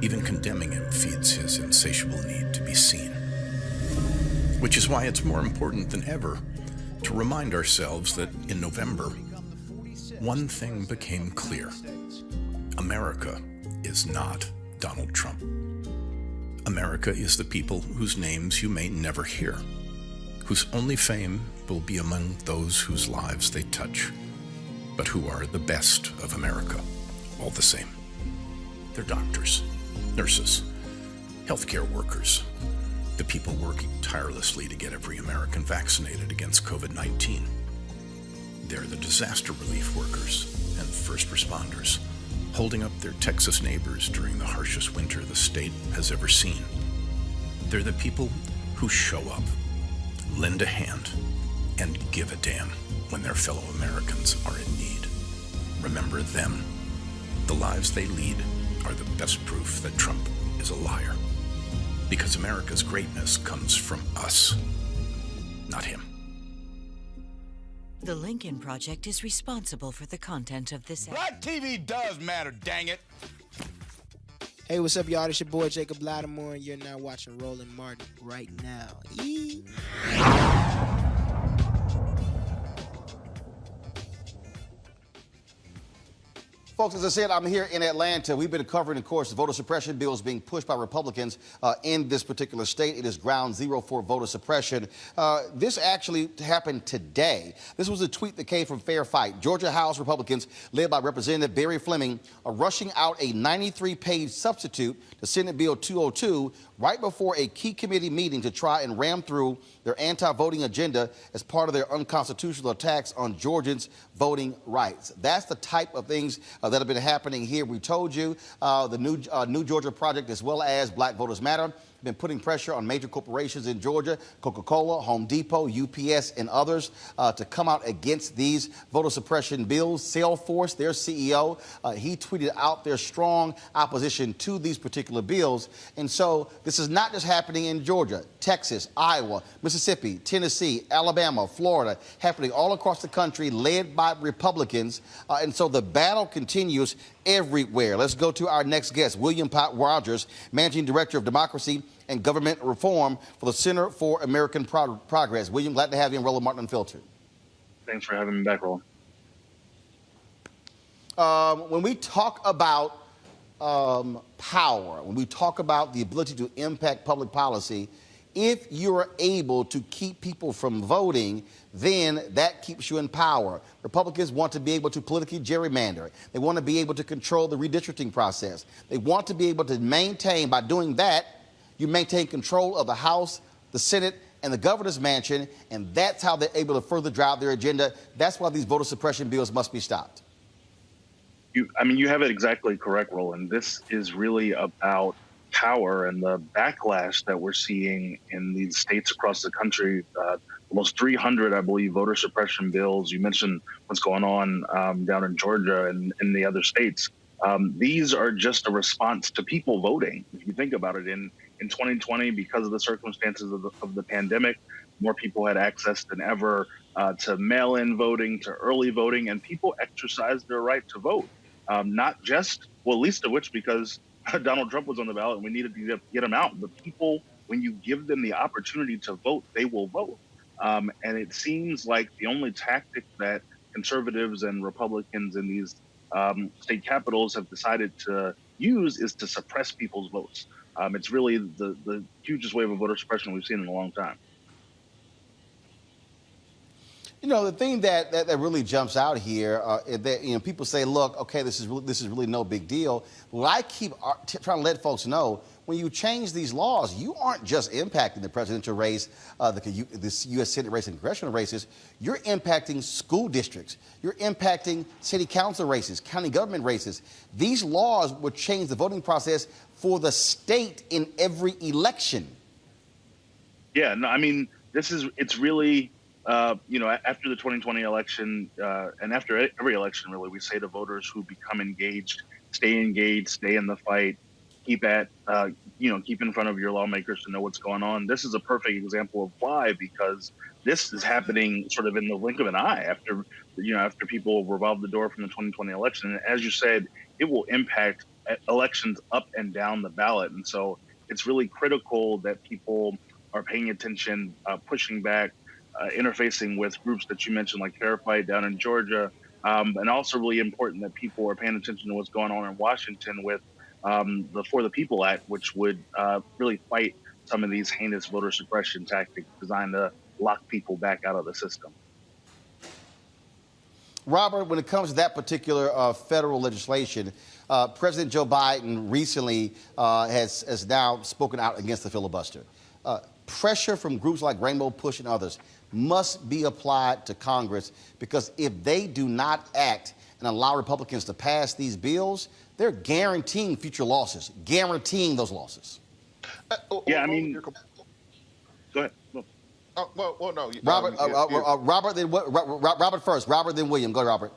Speaker 4: even condemning him feeds his insatiable need to be seen. Which is why it's more important than ever to remind ourselves that in November, one thing became clear. America is not Donald Trump. America is the people whose names you may never hear, whose only fame will be among those whose lives they touch, but who are the best of America, all the same. They're doctors, nurses, healthcare workers, the people working tirelessly to get every American vaccinated against COVID-19. They're the disaster relief workers and first responders, holding up their Texas neighbors during the harshest winter the state has ever seen. They're the people who show up, lend a hand, and give a damn when their fellow Americans are in need. Remember them. The lives they lead are the best proof that Trump is a liar. Because America's greatness comes from us, not him.
Speaker 6: The Lincoln Project is responsible for the content of this.
Speaker 26: Black TV does matter, dang it.
Speaker 23: Hey, what's up, y'all? It's your boy Jacob Lattimore, and you're now watching Roland Martin right now. Yee.
Speaker 24: Folks, as I said, I'm here in Atlanta. We've been covering, of course, the voter suppression bills being pushed by Republicans in this particular state. It is ground zero for voter suppression. This actually happened today. This was a tweet that came from Fair Fight. Georgia House Republicans, led by Representative Barry Fleming, are rushing out a 93-page substitute to Senate Bill 202 right before a key committee meeting to try and ram through their anti-voting agenda as part of their unconstitutional attacks on Georgians' voting rights. That's the type of things that have been happening here. We told you the New Georgia Project, as well as Black Voters Matter, been putting pressure on major corporations in Georgia, Coca-Cola, Home Depot, UPS, and others to come out against these voter suppression bills. Salesforce, their CEO, he tweeted out their strong opposition to these particular bills. And so this is not just happening in Georgia, Texas, Iowa, Mississippi, Tennessee, Alabama, Florida, happening all across the country, led by Republicans. And so the battle continues everywhere. Let's go to our next guest, William Pott Rogers, Managing Director of Democracy and Government Reform for the Center for American Progress. William, glad to have you in Roland Martin Unfiltered.
Speaker 7: Thanks for having me back, Roland.
Speaker 24: When we talk about power, when we talk about the ability to impact public policy, if you're able to keep people from voting, then that keeps you in power. Republicans want to be able to politically gerrymander. They want to be able to control the redistricting process. They want to be able to maintain, by doing that, you maintain control of the House, the Senate, and the governor's mansion, and that's how they're able to further drive their agenda. That's why these voter suppression bills must be stopped.
Speaker 7: You have it exactly correct, Roland. This is really about power and the backlash that we're seeing in these states across the country. Almost 300, I believe, voter suppression bills. You mentioned what's going on down in Georgia and in the other states. These are just a response to people voting. If you think about it, in 2020, because of the circumstances of the pandemic, more people had access than ever to mail-in voting, to early voting, and people exercised their right to vote. Not just, well, least of which because Donald Trump was on the ballot and we needed to get him out. But people, when you give them the opportunity to vote, they will vote. And it seems like the only tactic that conservatives and Republicans in these state capitals have decided to use is to suppress people's votes. It's really the hugest wave of voter suppression we've seen in a long time.
Speaker 24: You know, the thing that really jumps out here is that, people say, look, okay, this is really no big deal. Well, I keep trying to let folks know, when you change these laws, you aren't just impacting the presidential race, the U.S. Senate race and congressional races. You're impacting school districts. You're impacting city council races, county government races. These laws would change the voting process for the state in every election.
Speaker 7: Yeah, no, it's really, after the 2020 election and after every election, really, we say to voters who become engaged, stay in the fight, keep in front of your lawmakers to know what's going on. This is a perfect example of why, because this is happening sort of in the blink of an eye after people revolved the door from the 2020 election. And as you said, it will impact elections up and down the ballot. And so it's really critical that people are paying attention, pushing back, interfacing with groups that you mentioned, like Fair Fight down in Georgia, and also really important that people are paying attention to what's going on in Washington with the For the People Act, which would really fight some of these heinous voter suppression tactics designed to lock people back out of the system.
Speaker 24: Robert, when it comes to that particular federal legislation, President Joe Biden recently has now spoken out against the filibuster. Pressure from groups like Rainbow Push and others must be applied to Congress, because if they do not act and allow Republicans to pass these bills, they're guaranteeing future losses, guaranteeing those losses.
Speaker 7: Go ahead.
Speaker 1: No.
Speaker 24: Robert first. Robert, then William. Go ahead, Robert.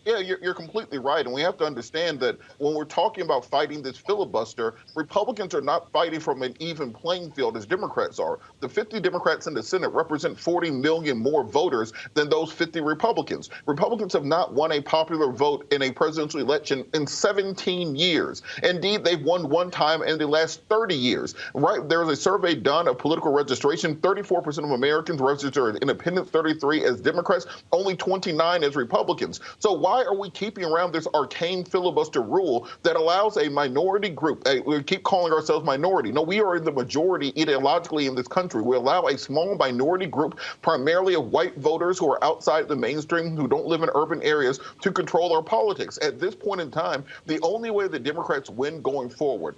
Speaker 1: Yeah, you're completely right. And we have to understand that when we're talking about fighting this filibuster, Republicans are not fighting from an even playing field as Democrats are. The 50 Democrats in the Senate represent 40 million more voters than those 50 Republicans. Republicans have not won a popular vote in a presidential election in 17 years. Indeed, they've won one time in the last 30 years. Right? There was a survey done of political registration. 34% of Americans register as independents, 33 as Democrats, only 29 as Republicans. So why are we keeping around this arcane filibuster rule that allows a minority group? We keep calling ourselves minority. No, we are in the majority ideologically in this country. We allow a small minority group, primarily of white voters who are outside the mainstream, who don't live in urban areas, to control our politics. At this point in time, the only way the Democrats win going forward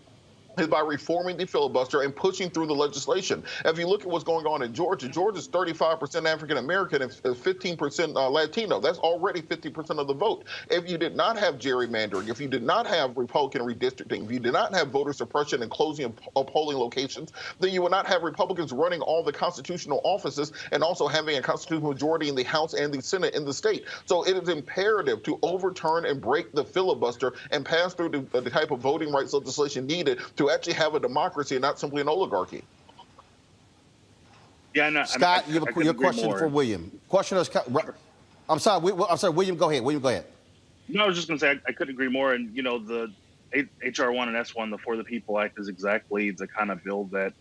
Speaker 1: is by reforming the filibuster and pushing through the legislation. If you look at what's going on in Georgia, Georgia's 35% African American and 15% Latino. That's already 50% of the vote. If you did not have gerrymandering, if you did not have Republican redistricting, if you did not have voter suppression and closing of polling locations, then you would not have Republicans running all the constitutional offices and also having a constitutional majority in the House and the Senate in the state. So it is imperative to overturn and break the filibuster and pass through the type of voting rights legislation needed to actually have a democracy and not simply an oligarchy.
Speaker 7: Yeah, no,
Speaker 24: Scott, you have your question for William. Question is, I'm sorry, William, go ahead. William, go ahead.
Speaker 7: No, I was just going to say I couldn't agree more. And, you know, the HR 1 and S1, the For the People Act, is exactly the kind of bill that,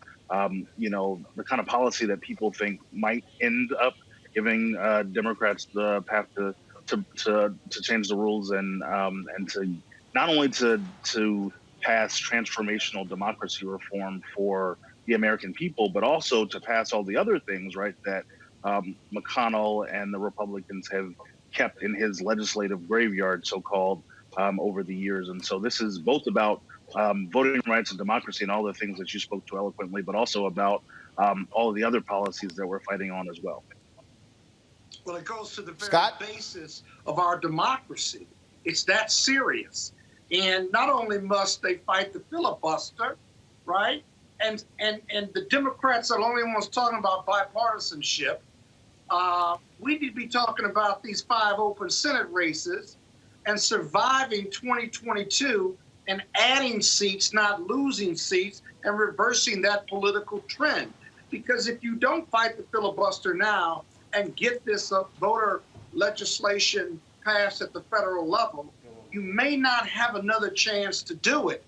Speaker 7: you know, the kind of policy that people think might end up giving Democrats the path to change the rules and to not only to pass transformational democracy reform for the American people, but also to pass all the other things, right, that McConnell and the Republicans have kept in his legislative graveyard, so-called, over the years. And so this is both about voting rights and democracy and all the things that you spoke to eloquently, but also about all of the other policies that we're fighting on as well.
Speaker 11: Well, it goes to the very basis of our democracy. It's that serious. And not only must they fight the filibuster, right? And the Democrats are the only ones talking about bipartisanship. We need to be talking about these 5 open Senate races and surviving 2022 and adding seats, not losing seats, and reversing that political trend. Because if you don't fight the filibuster now and get this voter legislation passed at the federal level, you may not have another chance to do it.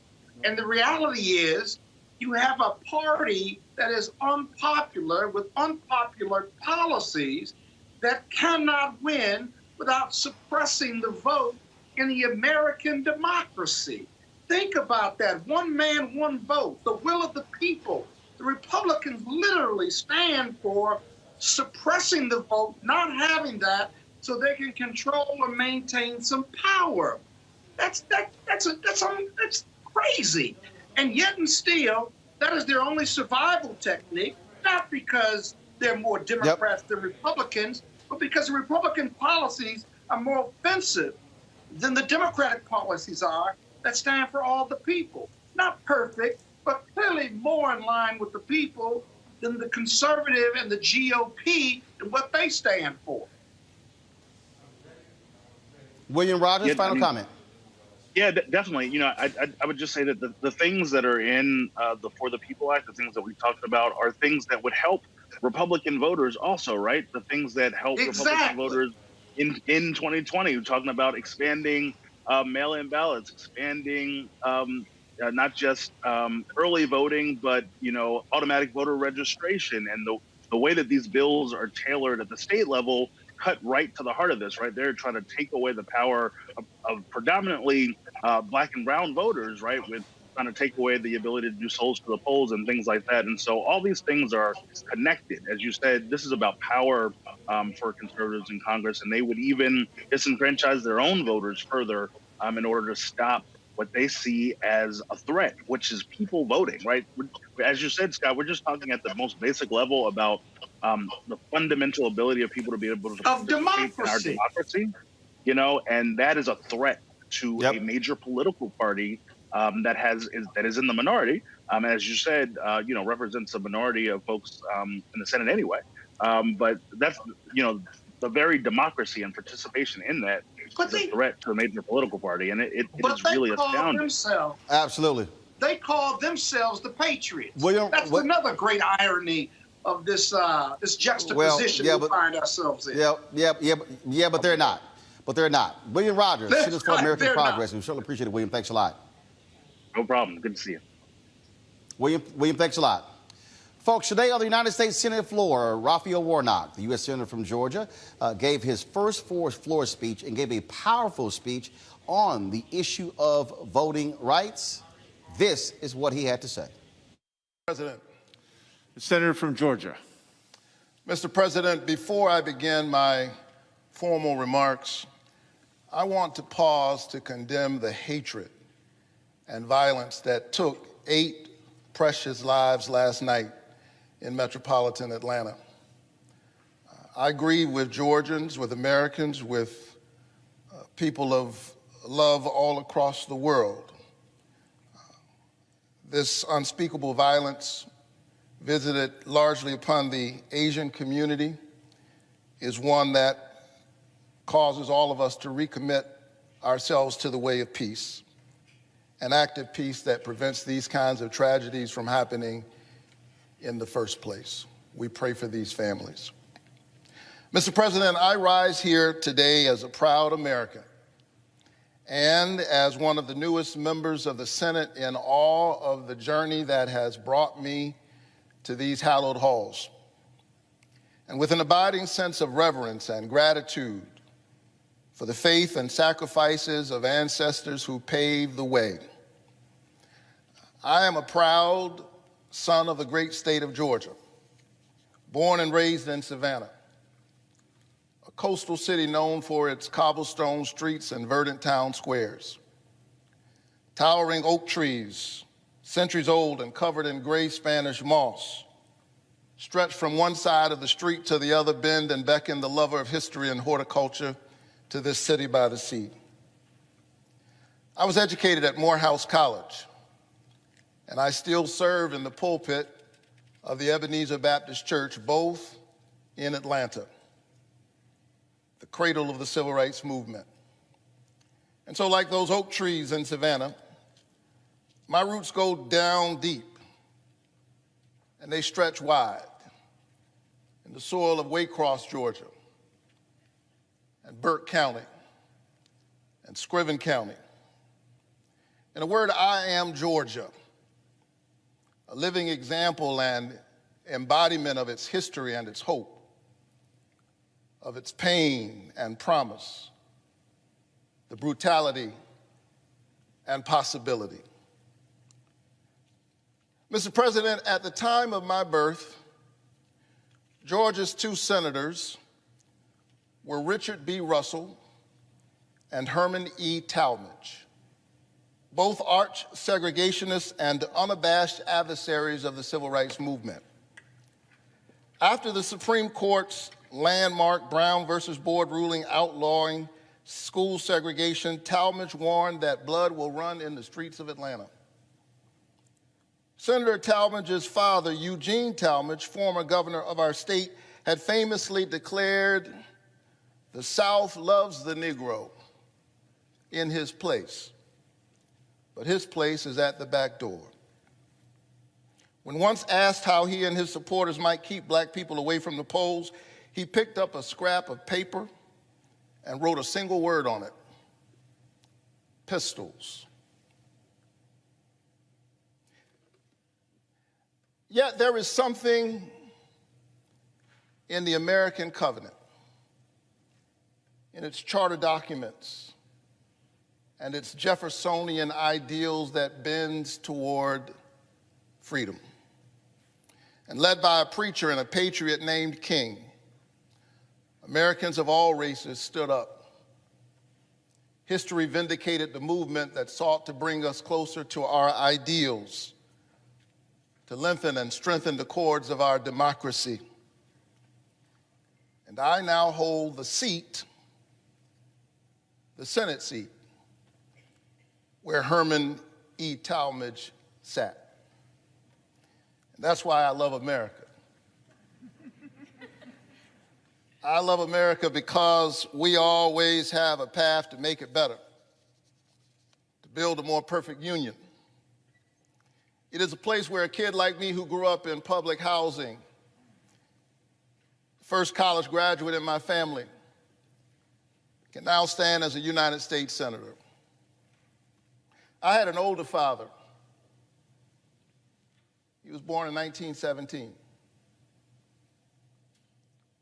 Speaker 11: And the reality is you have a party that is unpopular with unpopular policies that cannot win without suppressing the vote in the American democracy. Think about that. One man, one vote, the will of the people. The Republicans literally stand for suppressing the vote, not having that, so they can control or maintain some power. That's crazy. And yet and still, that is their only survival technique, not because they're more Democrats than Republicans, but because the Republican policies are more offensive than the Democratic policies are that stand for all the people. Not perfect, but clearly more in line with the people than the conservative and the GOP and what they stand for.
Speaker 24: William Rogers, final comment.
Speaker 7: Yeah, definitely. You know, I would just say that the things that are in the For the People Act, the things that we talked about, are things that would help Republican voters also, right? The things that help Republican voters in 2020. We're talking about expanding mail-in ballots, expanding not just early voting, but, you know, automatic voter registration. And the way that these bills are tailored at the state level cut right to the heart of this, right? They're trying to take away the power of predominantly Black and brown voters, right? With trying to take away the ability to do souls to the polls and things like that. And so all these things are connected. As you said, this is about power for conservatives in Congress, and they would even disenfranchise their own voters further in order to stop what they see as a threat, which is people voting, right? As you said, Scott, we're just talking at the most basic level about the fundamental ability of people to be able to participate in our democracy, you know, and that is a threat to a major political party that is in the minority, as you said, you know, represents a minority of folks in the Senate anyway. But that's, you know, the very democracy and participation in that is a threat to a major political party, and it is really astounding.
Speaker 24: Absolutely.
Speaker 11: They call themselves the Patriots. That's another great irony of this this juxtaposition we find ourselves in.
Speaker 24: Yeah, but they're not. But they're not. William Rogers, Citizens for American Progress. We certainly appreciate it, William. Thanks a lot.
Speaker 7: No problem. Good to see you.
Speaker 24: William, thanks a lot. Folks, today on the United States Senate floor, Raphael Warnock, the U.S. Senator from Georgia, gave his first floor speech and gave a powerful speech on the issue of voting rights. This is what he had to say.
Speaker 8: President, the Senator from Georgia. Mr. President, before I begin my formal remarks, I want to pause to condemn the hatred and violence that took 8 precious lives last night in metropolitan Atlanta. I grieve with Georgians, with Americans, with people of love all across the world. This unspeakable violence visited largely upon the Asian community is one that causes all of us to recommit ourselves to the way of peace, an act of peace that prevents these kinds of tragedies from happening in the first place. We pray for these families. Mr. President, I rise here today as a proud American and as one of the newest members of the Senate in awe of the journey that has brought me to these hallowed halls, and with an abiding sense of reverence and gratitude for the faith and sacrifices of ancestors who paved the way. I am a proud son of the great state of Georgia, born and raised in Savannah, a coastal city known for its cobblestone streets and verdant town squares, towering oak trees, centuries old and covered in gray Spanish moss, stretched from one side of the street to the other, bend and beckon the lover of history and horticulture to this city by the sea. I was educated at Morehouse College, and I still serve in the pulpit of the Ebenezer Baptist Church, both in Atlanta, the cradle of the civil rights movement. And so, like those oak trees in Savannah, my roots go down deep, and they stretch wide in the soil of Waycross, Georgia, and Burke County, and Scriven County. In a word, I am Georgia, a living example and embodiment of its history and its hope, of its pain and promise, the brutality and possibility. Mr. President, at the time of my birth, Georgia's 2 senators were Richard B. Russell and Herman E. Talmadge, both arch segregationists and unabashed adversaries of the civil rights movement. After the Supreme Court's landmark Brown versus Board ruling outlawing school segregation, Talmadge warned that blood will run in the streets of Atlanta. Senator Talmadge's father, Eugene Talmadge, former governor of our state, had famously declared, "The South loves the Negro in his place, but his place is at the back door." When once asked how he and his supporters might keep black people away from the polls, he picked up a scrap of paper and wrote a single word on it: pistols. Yet there is something in the American covenant, in its charter documents, and its Jeffersonian ideals that bends toward freedom. And led by a preacher and a patriot named King, Americans of all races stood up. History vindicated the movement that sought to bring us closer to our ideals, to lengthen and strengthen the cords of our democracy. And I now hold the seat, the Senate seat, where Herman E. Talmadge sat. And that's why I love America. I love America because we always have a path to make it better, to build a more perfect union. It is a place where a kid like me who grew up in public housing, first college graduate in my family, can now stand as a United States Senator. I had an older father. He was born in 1917.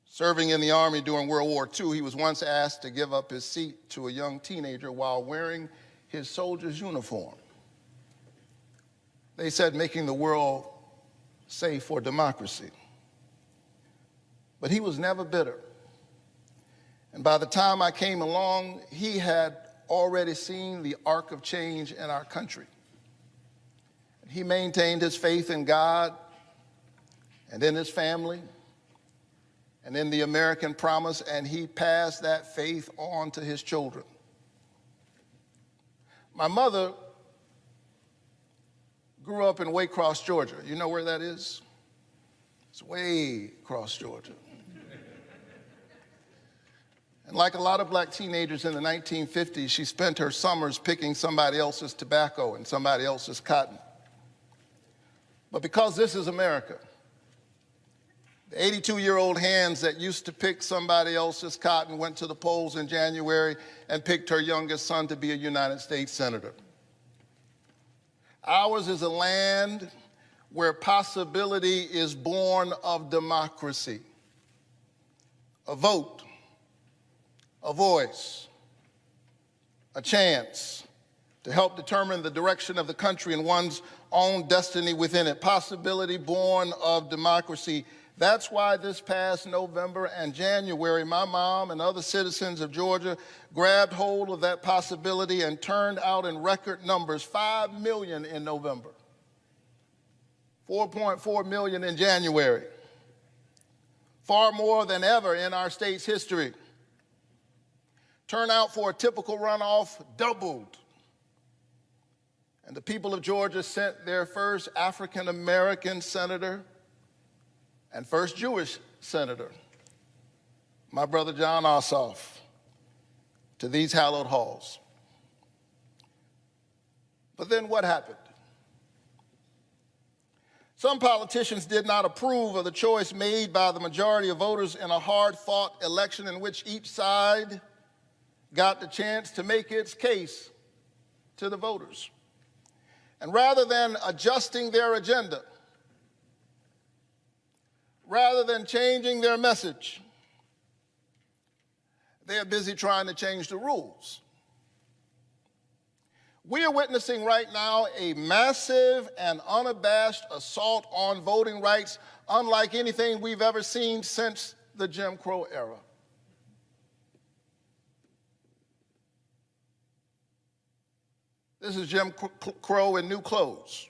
Speaker 8: Serving in the Army during World War II, he was once asked to give up his seat to a young teenager while wearing his soldier's uniform. They said making the world safe for democracy. But he was never bitter. And by the time I came along, he had already seen the arc of change in our country. He maintained his faith in God and in his family and in the American promise, and he passed that faith on to his children. My mother grew up in Waycross, Georgia. You know where that is? It's way across Georgia. And like a lot of black teenagers in the 1950s, she spent her summers picking somebody else's tobacco and somebody else's cotton. But because this is America, the 82-year-old hands that used to pick somebody else's cotton went to the polls in January and picked her youngest son to be a United States Senator. Ours is a land where possibility is born of democracy, a vote, a voice, a chance to help determine the direction of the country and one's own destiny within it, possibility born of democracy. That's why this past November and January, my mom and other citizens of Georgia grabbed hold of that possibility and turned out in record numbers, 5 million in November, 4.4 million in January, far more than ever in our state's history. Turnout for a typical runoff doubled. And the people of Georgia sent their first African-American senator and first Jewish senator, my brother John Ossoff, to these hallowed halls. But then what happened? Some politicians did not approve of the choice made by the majority of voters in a hard-fought election in which each side got the chance to make its case to the voters. And rather than adjusting their agenda, rather than changing their message, they're busy trying to change the rules. We are witnessing right now a massive and unabashed assault on voting rights unlike anything we've ever seen since the Jim Crow era. This is Jim Crow in new clothes.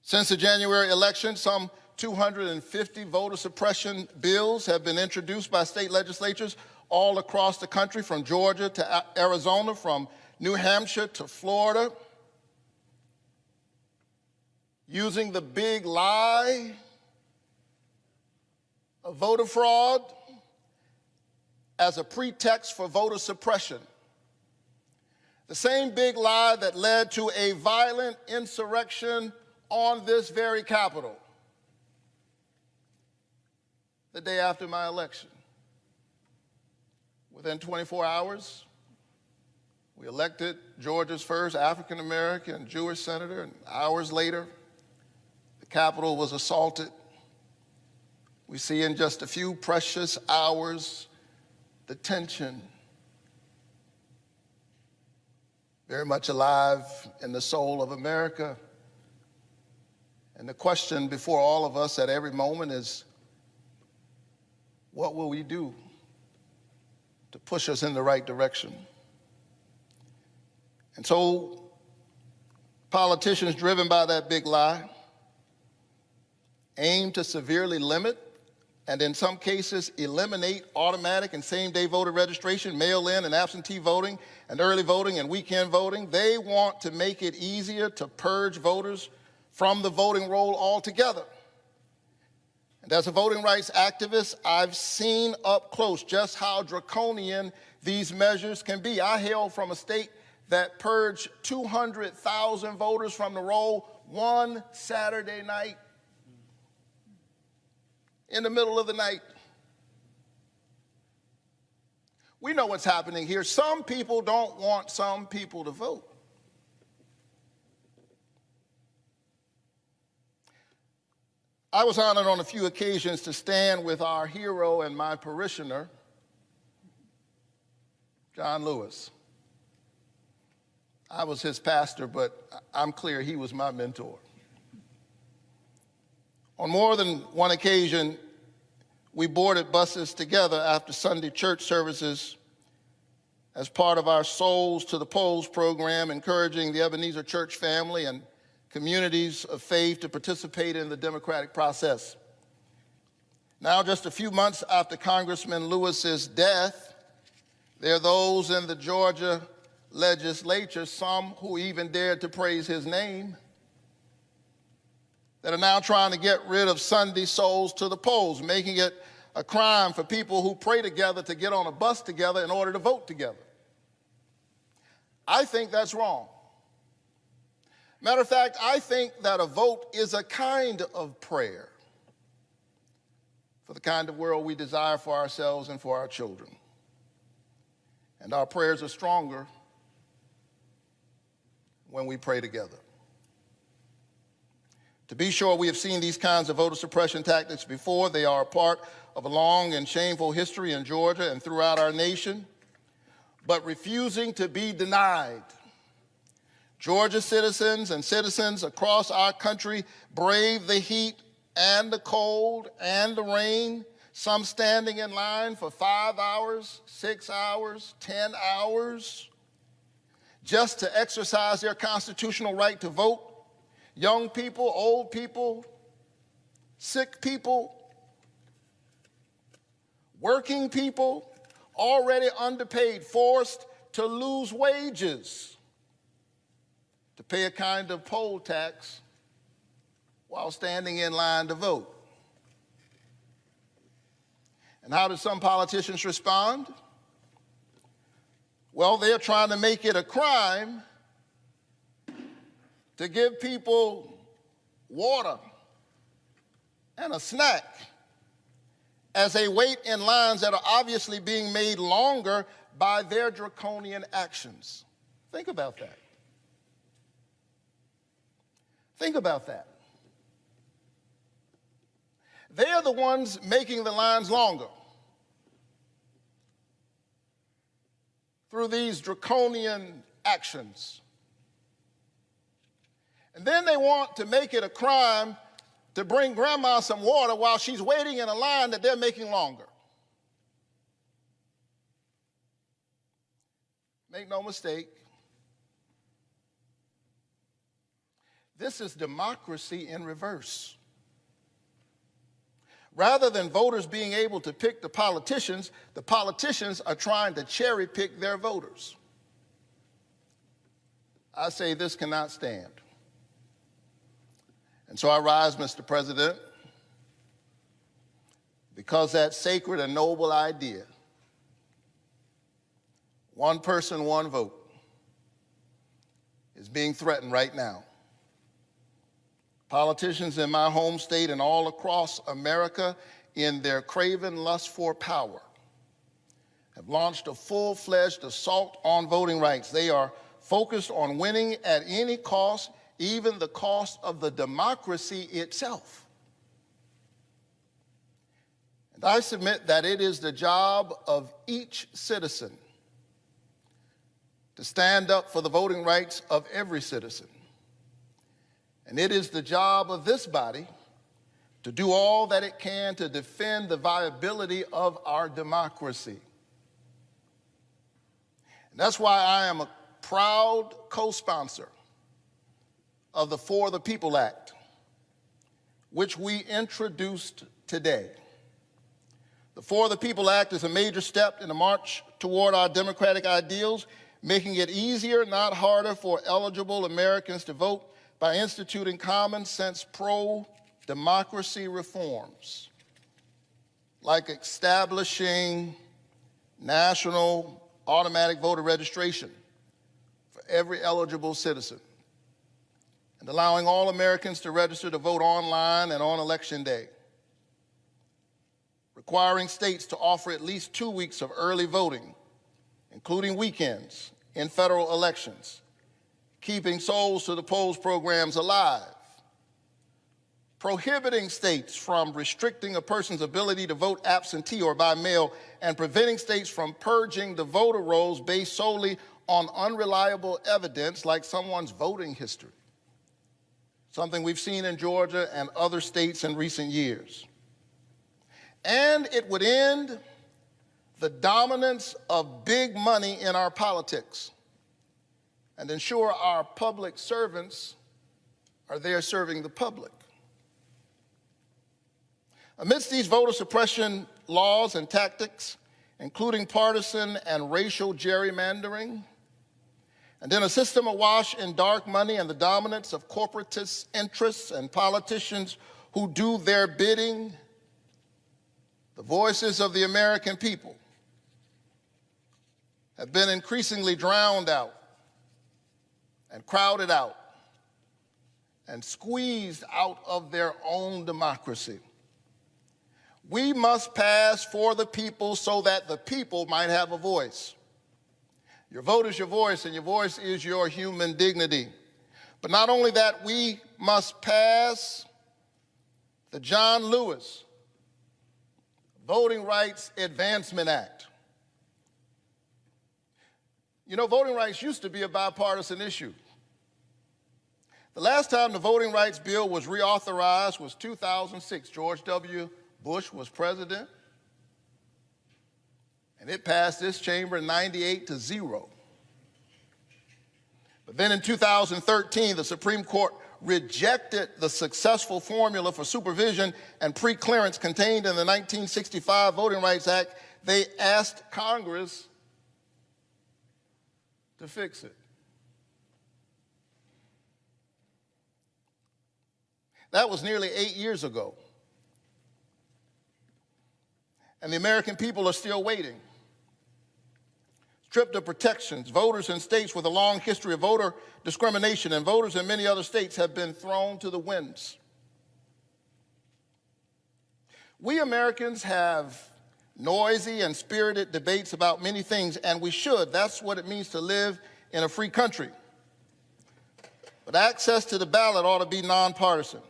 Speaker 8: Since the January election, some 250 voter suppression bills have been introduced by state legislatures all across the country, from Georgia to Arizona, from New Hampshire to Florida, using the big lie of voter fraud as a pretext for voter suppression. The same big lie that led to a violent insurrection on this very Capitol the day after my election. Within 24 hours, we elected Georgia's first African-American Jewish senator, and hours later, the Capitol was assaulted. We see in just a few precious hours the tension very much alive in the soul of America. And the question before all of us at every moment is, what will we do to push us in the right direction? And so politicians driven by that big lie aim to severely limit and in some cases eliminate automatic and same-day voter registration, mail-in and absentee voting, and early voting and weekend voting. They want to make it easier to purge voters from the voting roll altogether. And as a voting rights activist, I've seen up close just how draconian these measures can be. I hail from a state that purged 200,000 voters from the roll one Saturday night, in the middle of the night. We know what's happening here. Some people don't want some people to vote. I was honored on a few occasions to stand with our hero and my parishioner, John Lewis. I was his pastor, but I'm clear he was my mentor. On more than one occasion, we boarded buses together after Sunday church services as part of our Souls to the Polls program, encouraging the Ebenezer Church family and communities of faith to participate in the democratic process. Now, just a few months after Congressman Lewis's death, there are those in the Georgia legislature, some who even dared to praise his name, that are now trying to get rid of Sunday Souls to the Polls, making it a crime for people who pray together to get on a bus together in order to vote together. I think that's wrong. Matter of fact, I think that a vote is a kind of prayer for the kind of world we desire for ourselves and for our children. And our prayers are stronger when we pray together. To be sure, we have seen these kinds of voter suppression tactics before. They are a part of a long and shameful history in Georgia and throughout our nation. But refusing to be denied, Georgia citizens and citizens across our country brave the heat and the cold and the rain, some standing in line for 5 hours, 6 hours, 10 hours, just to exercise their constitutional right to vote. Young people, old people, sick people, working people, already underpaid, forced to lose wages to pay a kind of poll tax while standing in line to vote. And how do some politicians respond? Well, they're trying to make it a crime to give people water and a snack as they wait in lines that are obviously being made longer by their draconian actions. Think about that. Think about that. They're the ones making the lines longer through these draconian actions. And then they want to make it a crime to bring grandma some water while she's waiting in a line that they're making longer. Make no mistake, this is democracy in reverse. Rather than voters being able to pick the politicians are trying to cherry pick their voters. I say this cannot stand. And so I rise, Mr. President, because that sacred and noble idea, one person, one vote, is being threatened right now. Politicians in my home state and all across America, in their craven lust for power, have launched a full-fledged assault on voting rights. They are focused on winning at any cost, even the cost of the democracy itself. And I submit that it is the job of each citizen to stand up for the voting rights of every citizen. And it is the job of this body to do all that it can to defend the viability of our democracy. And that's why I am a proud co-sponsor of the For the People Act, which we introduced today. The For the People Act is a major step in the march toward our democratic ideals, making it easier, not harder, for eligible Americans to vote by instituting common sense pro-democracy reforms, like establishing national automatic voter registration for every eligible citizen, and allowing all Americans to register to vote online and on Election Day, requiring states to offer at least 2 weeks of early voting, including weekends, in federal elections, keeping Souls to the Polls programs alive, prohibiting states from restricting a person's ability to vote absentee or by mail, and preventing states from purging the voter rolls based solely on unreliable evidence like someone's voting history, something we've seen in Georgia and other states in recent years. And it would end the dominance of big money in our politics and ensure our public servants are there serving the public. Amidst these voter suppression laws and tactics, including partisan and racial gerrymandering, and in a system awash in dark money and the dominance of corporatist interests and politicians who do their bidding, the voices of the American people have been increasingly drowned out and crowded out and squeezed out of their own democracy. We must pass for the people so that the people might have a voice. Your vote is your voice, and your voice is your human dignity. But not only that, we must pass the John Lewis Voting Rights Advancement Act. You know, voting rights used to be a bipartisan issue. The last time the voting rights bill was reauthorized was 2006. George W. Bush was president, and it passed this chamber 98-0. But then in 2013, the Supreme Court rejected the successful formula for supervision and pre-clearance contained in the 1965 Voting Rights Act. They asked Congress to fix it. That was nearly 8 years ago. And the American people are still waiting. Stripped of protections, voters in states with a long history of voter discrimination and voters in many other states have been thrown to the winds. We Americans have noisy and spirited debates about many things, and we should. That's what it means to live in a free country. But access to the ballot ought to be nonpartisan.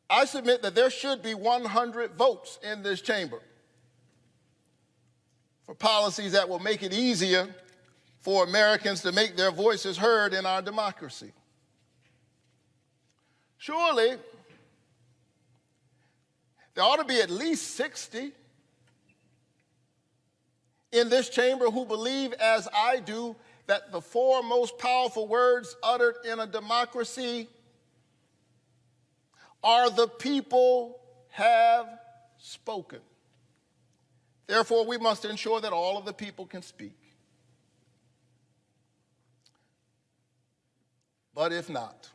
Speaker 8: I submit that there should be 100 votes in this chamber for policies that will make it easier for Americans to make their voices heard in our democracy. Surely, there ought to be at least 60 in this chamber who believe, as I do, that the four most powerful words uttered in a democracy are "the people have spoken." Therefore, we must ensure that all of the people can speak. But if not,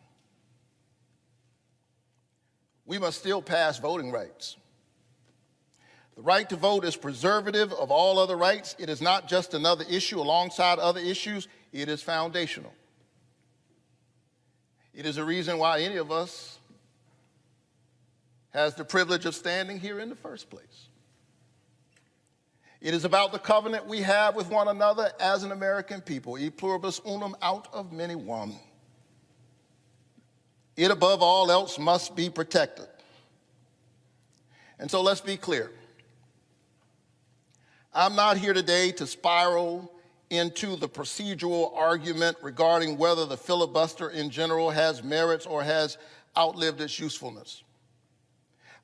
Speaker 8: we must still pass voting rights. The right to vote is preservative of all other rights. It is not just another issue alongside other issues. It is foundational. It is a reason why any of us has the privilege of standing here in the first place. It is about the covenant we have with one another as an American people, e pluribus unum, out of many one. It, above all else, must be protected. And so let's be clear. I'm not here today to spiral into the procedural argument regarding whether the filibuster in general has merits or has outlived its usefulness.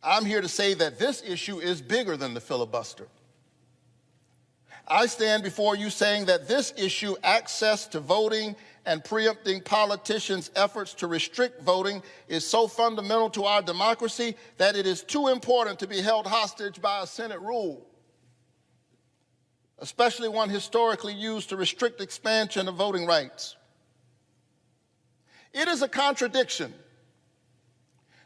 Speaker 8: I'm here to say that this issue is bigger than the filibuster. I stand before you saying that this issue, access to voting and preempting politicians' efforts to restrict voting, is so fundamental to our democracy that it is too important to be held hostage by a Senate rule, especially one historically used to restrict expansion of voting rights. It is a contradiction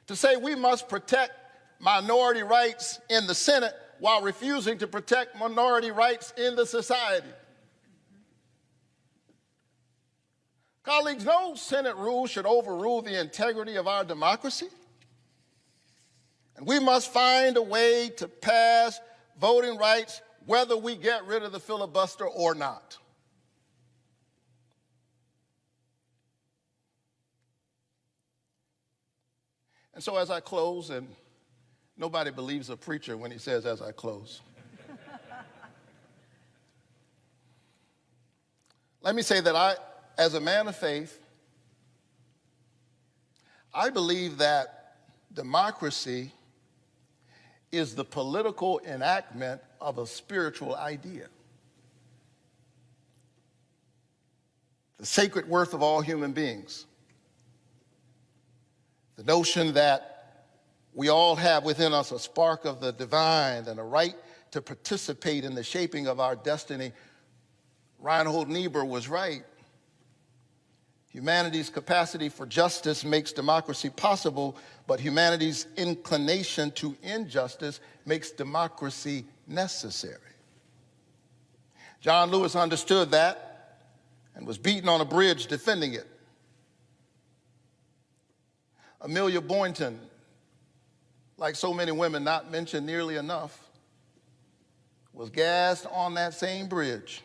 Speaker 8: to say we must protect minority rights in the Senate while refusing to protect minority rights in the society. Colleagues, no Senate rule should overrule the integrity of our democracy. And we must find a way to pass voting rights whether we get rid of the filibuster or not. And so as I close, and nobody believes a preacher when he says, as I close. Let me say that I, as a man of faith, I believe that democracy is the political enactment of a spiritual idea. The sacred worth of all human beings. The notion that we all have within us a spark of the divine and a right to participate in the shaping of our destiny. Reinhold Niebuhr was right. Humanity's capacity for justice makes democracy possible, but humanity's inclination to injustice makes democracy necessary. John Lewis understood that and was beaten on a bridge defending it. Amelia Boynton, like so many women not mentioned nearly enough, was gassed on that same bridge.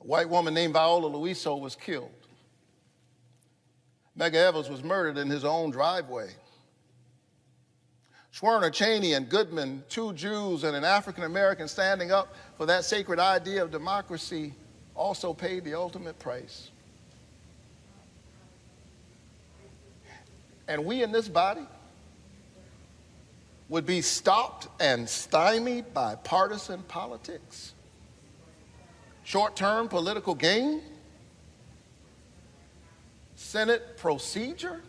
Speaker 8: A white woman named Viola Luiso was killed. Medgar Evers was murdered in his own driveway. Schwerner, Cheney, and Goodman, two Jews and an African American standing up for that sacred idea of democracy, also paid the ultimate price. And we in this body would be stopped and stymied by partisan politics, short-term political gain, Senate procedure.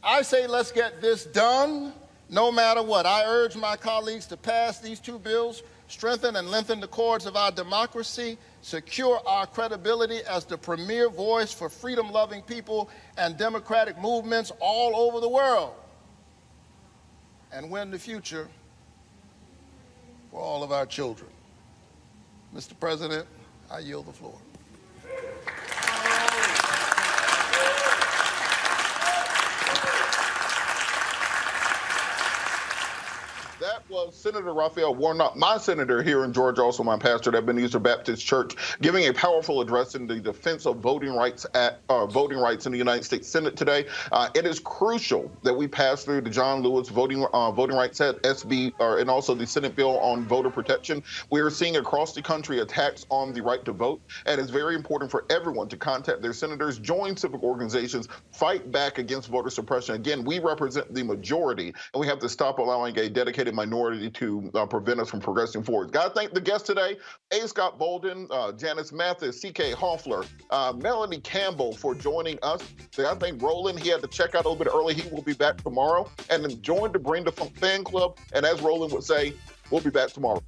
Speaker 8: I say let's get this done no matter what. I urge my colleagues to pass these two bills, strengthen and lengthen the cords of our democracy, secure our credibility as the premier voice for freedom-loving people and democratic movements all over the world, and win the future for all of our children. Mr. President, I yield the floor.
Speaker 1: That was Senator Raphael Warnock, my senator here in Georgia, also my pastor at Ebenezer Baptist Church, giving a powerful address in the defense of voting rights in the United States Senate today. It is crucial that we pass through the John Lewis Voting Rights Act, SB, and also the Senate bill on voter protection. We are seeing across the country attacks on the right to vote, and it's very important for everyone to contact their senators, join civic organizations, fight back against voter suppression. Again, we represent the majority, and we have to stop allowing a dedicated minority to prevent us from progressing forward. Got to thank the guests today, A. Scott Bolden, Janice Mathis, C.K. Hoffler, Melanie Campbell for joining us. I thank Roland. He had to check out a little bit early. He will be back tomorrow. And then join the Bring the Funk fan club. And as Roland would say, we'll be back tomorrow.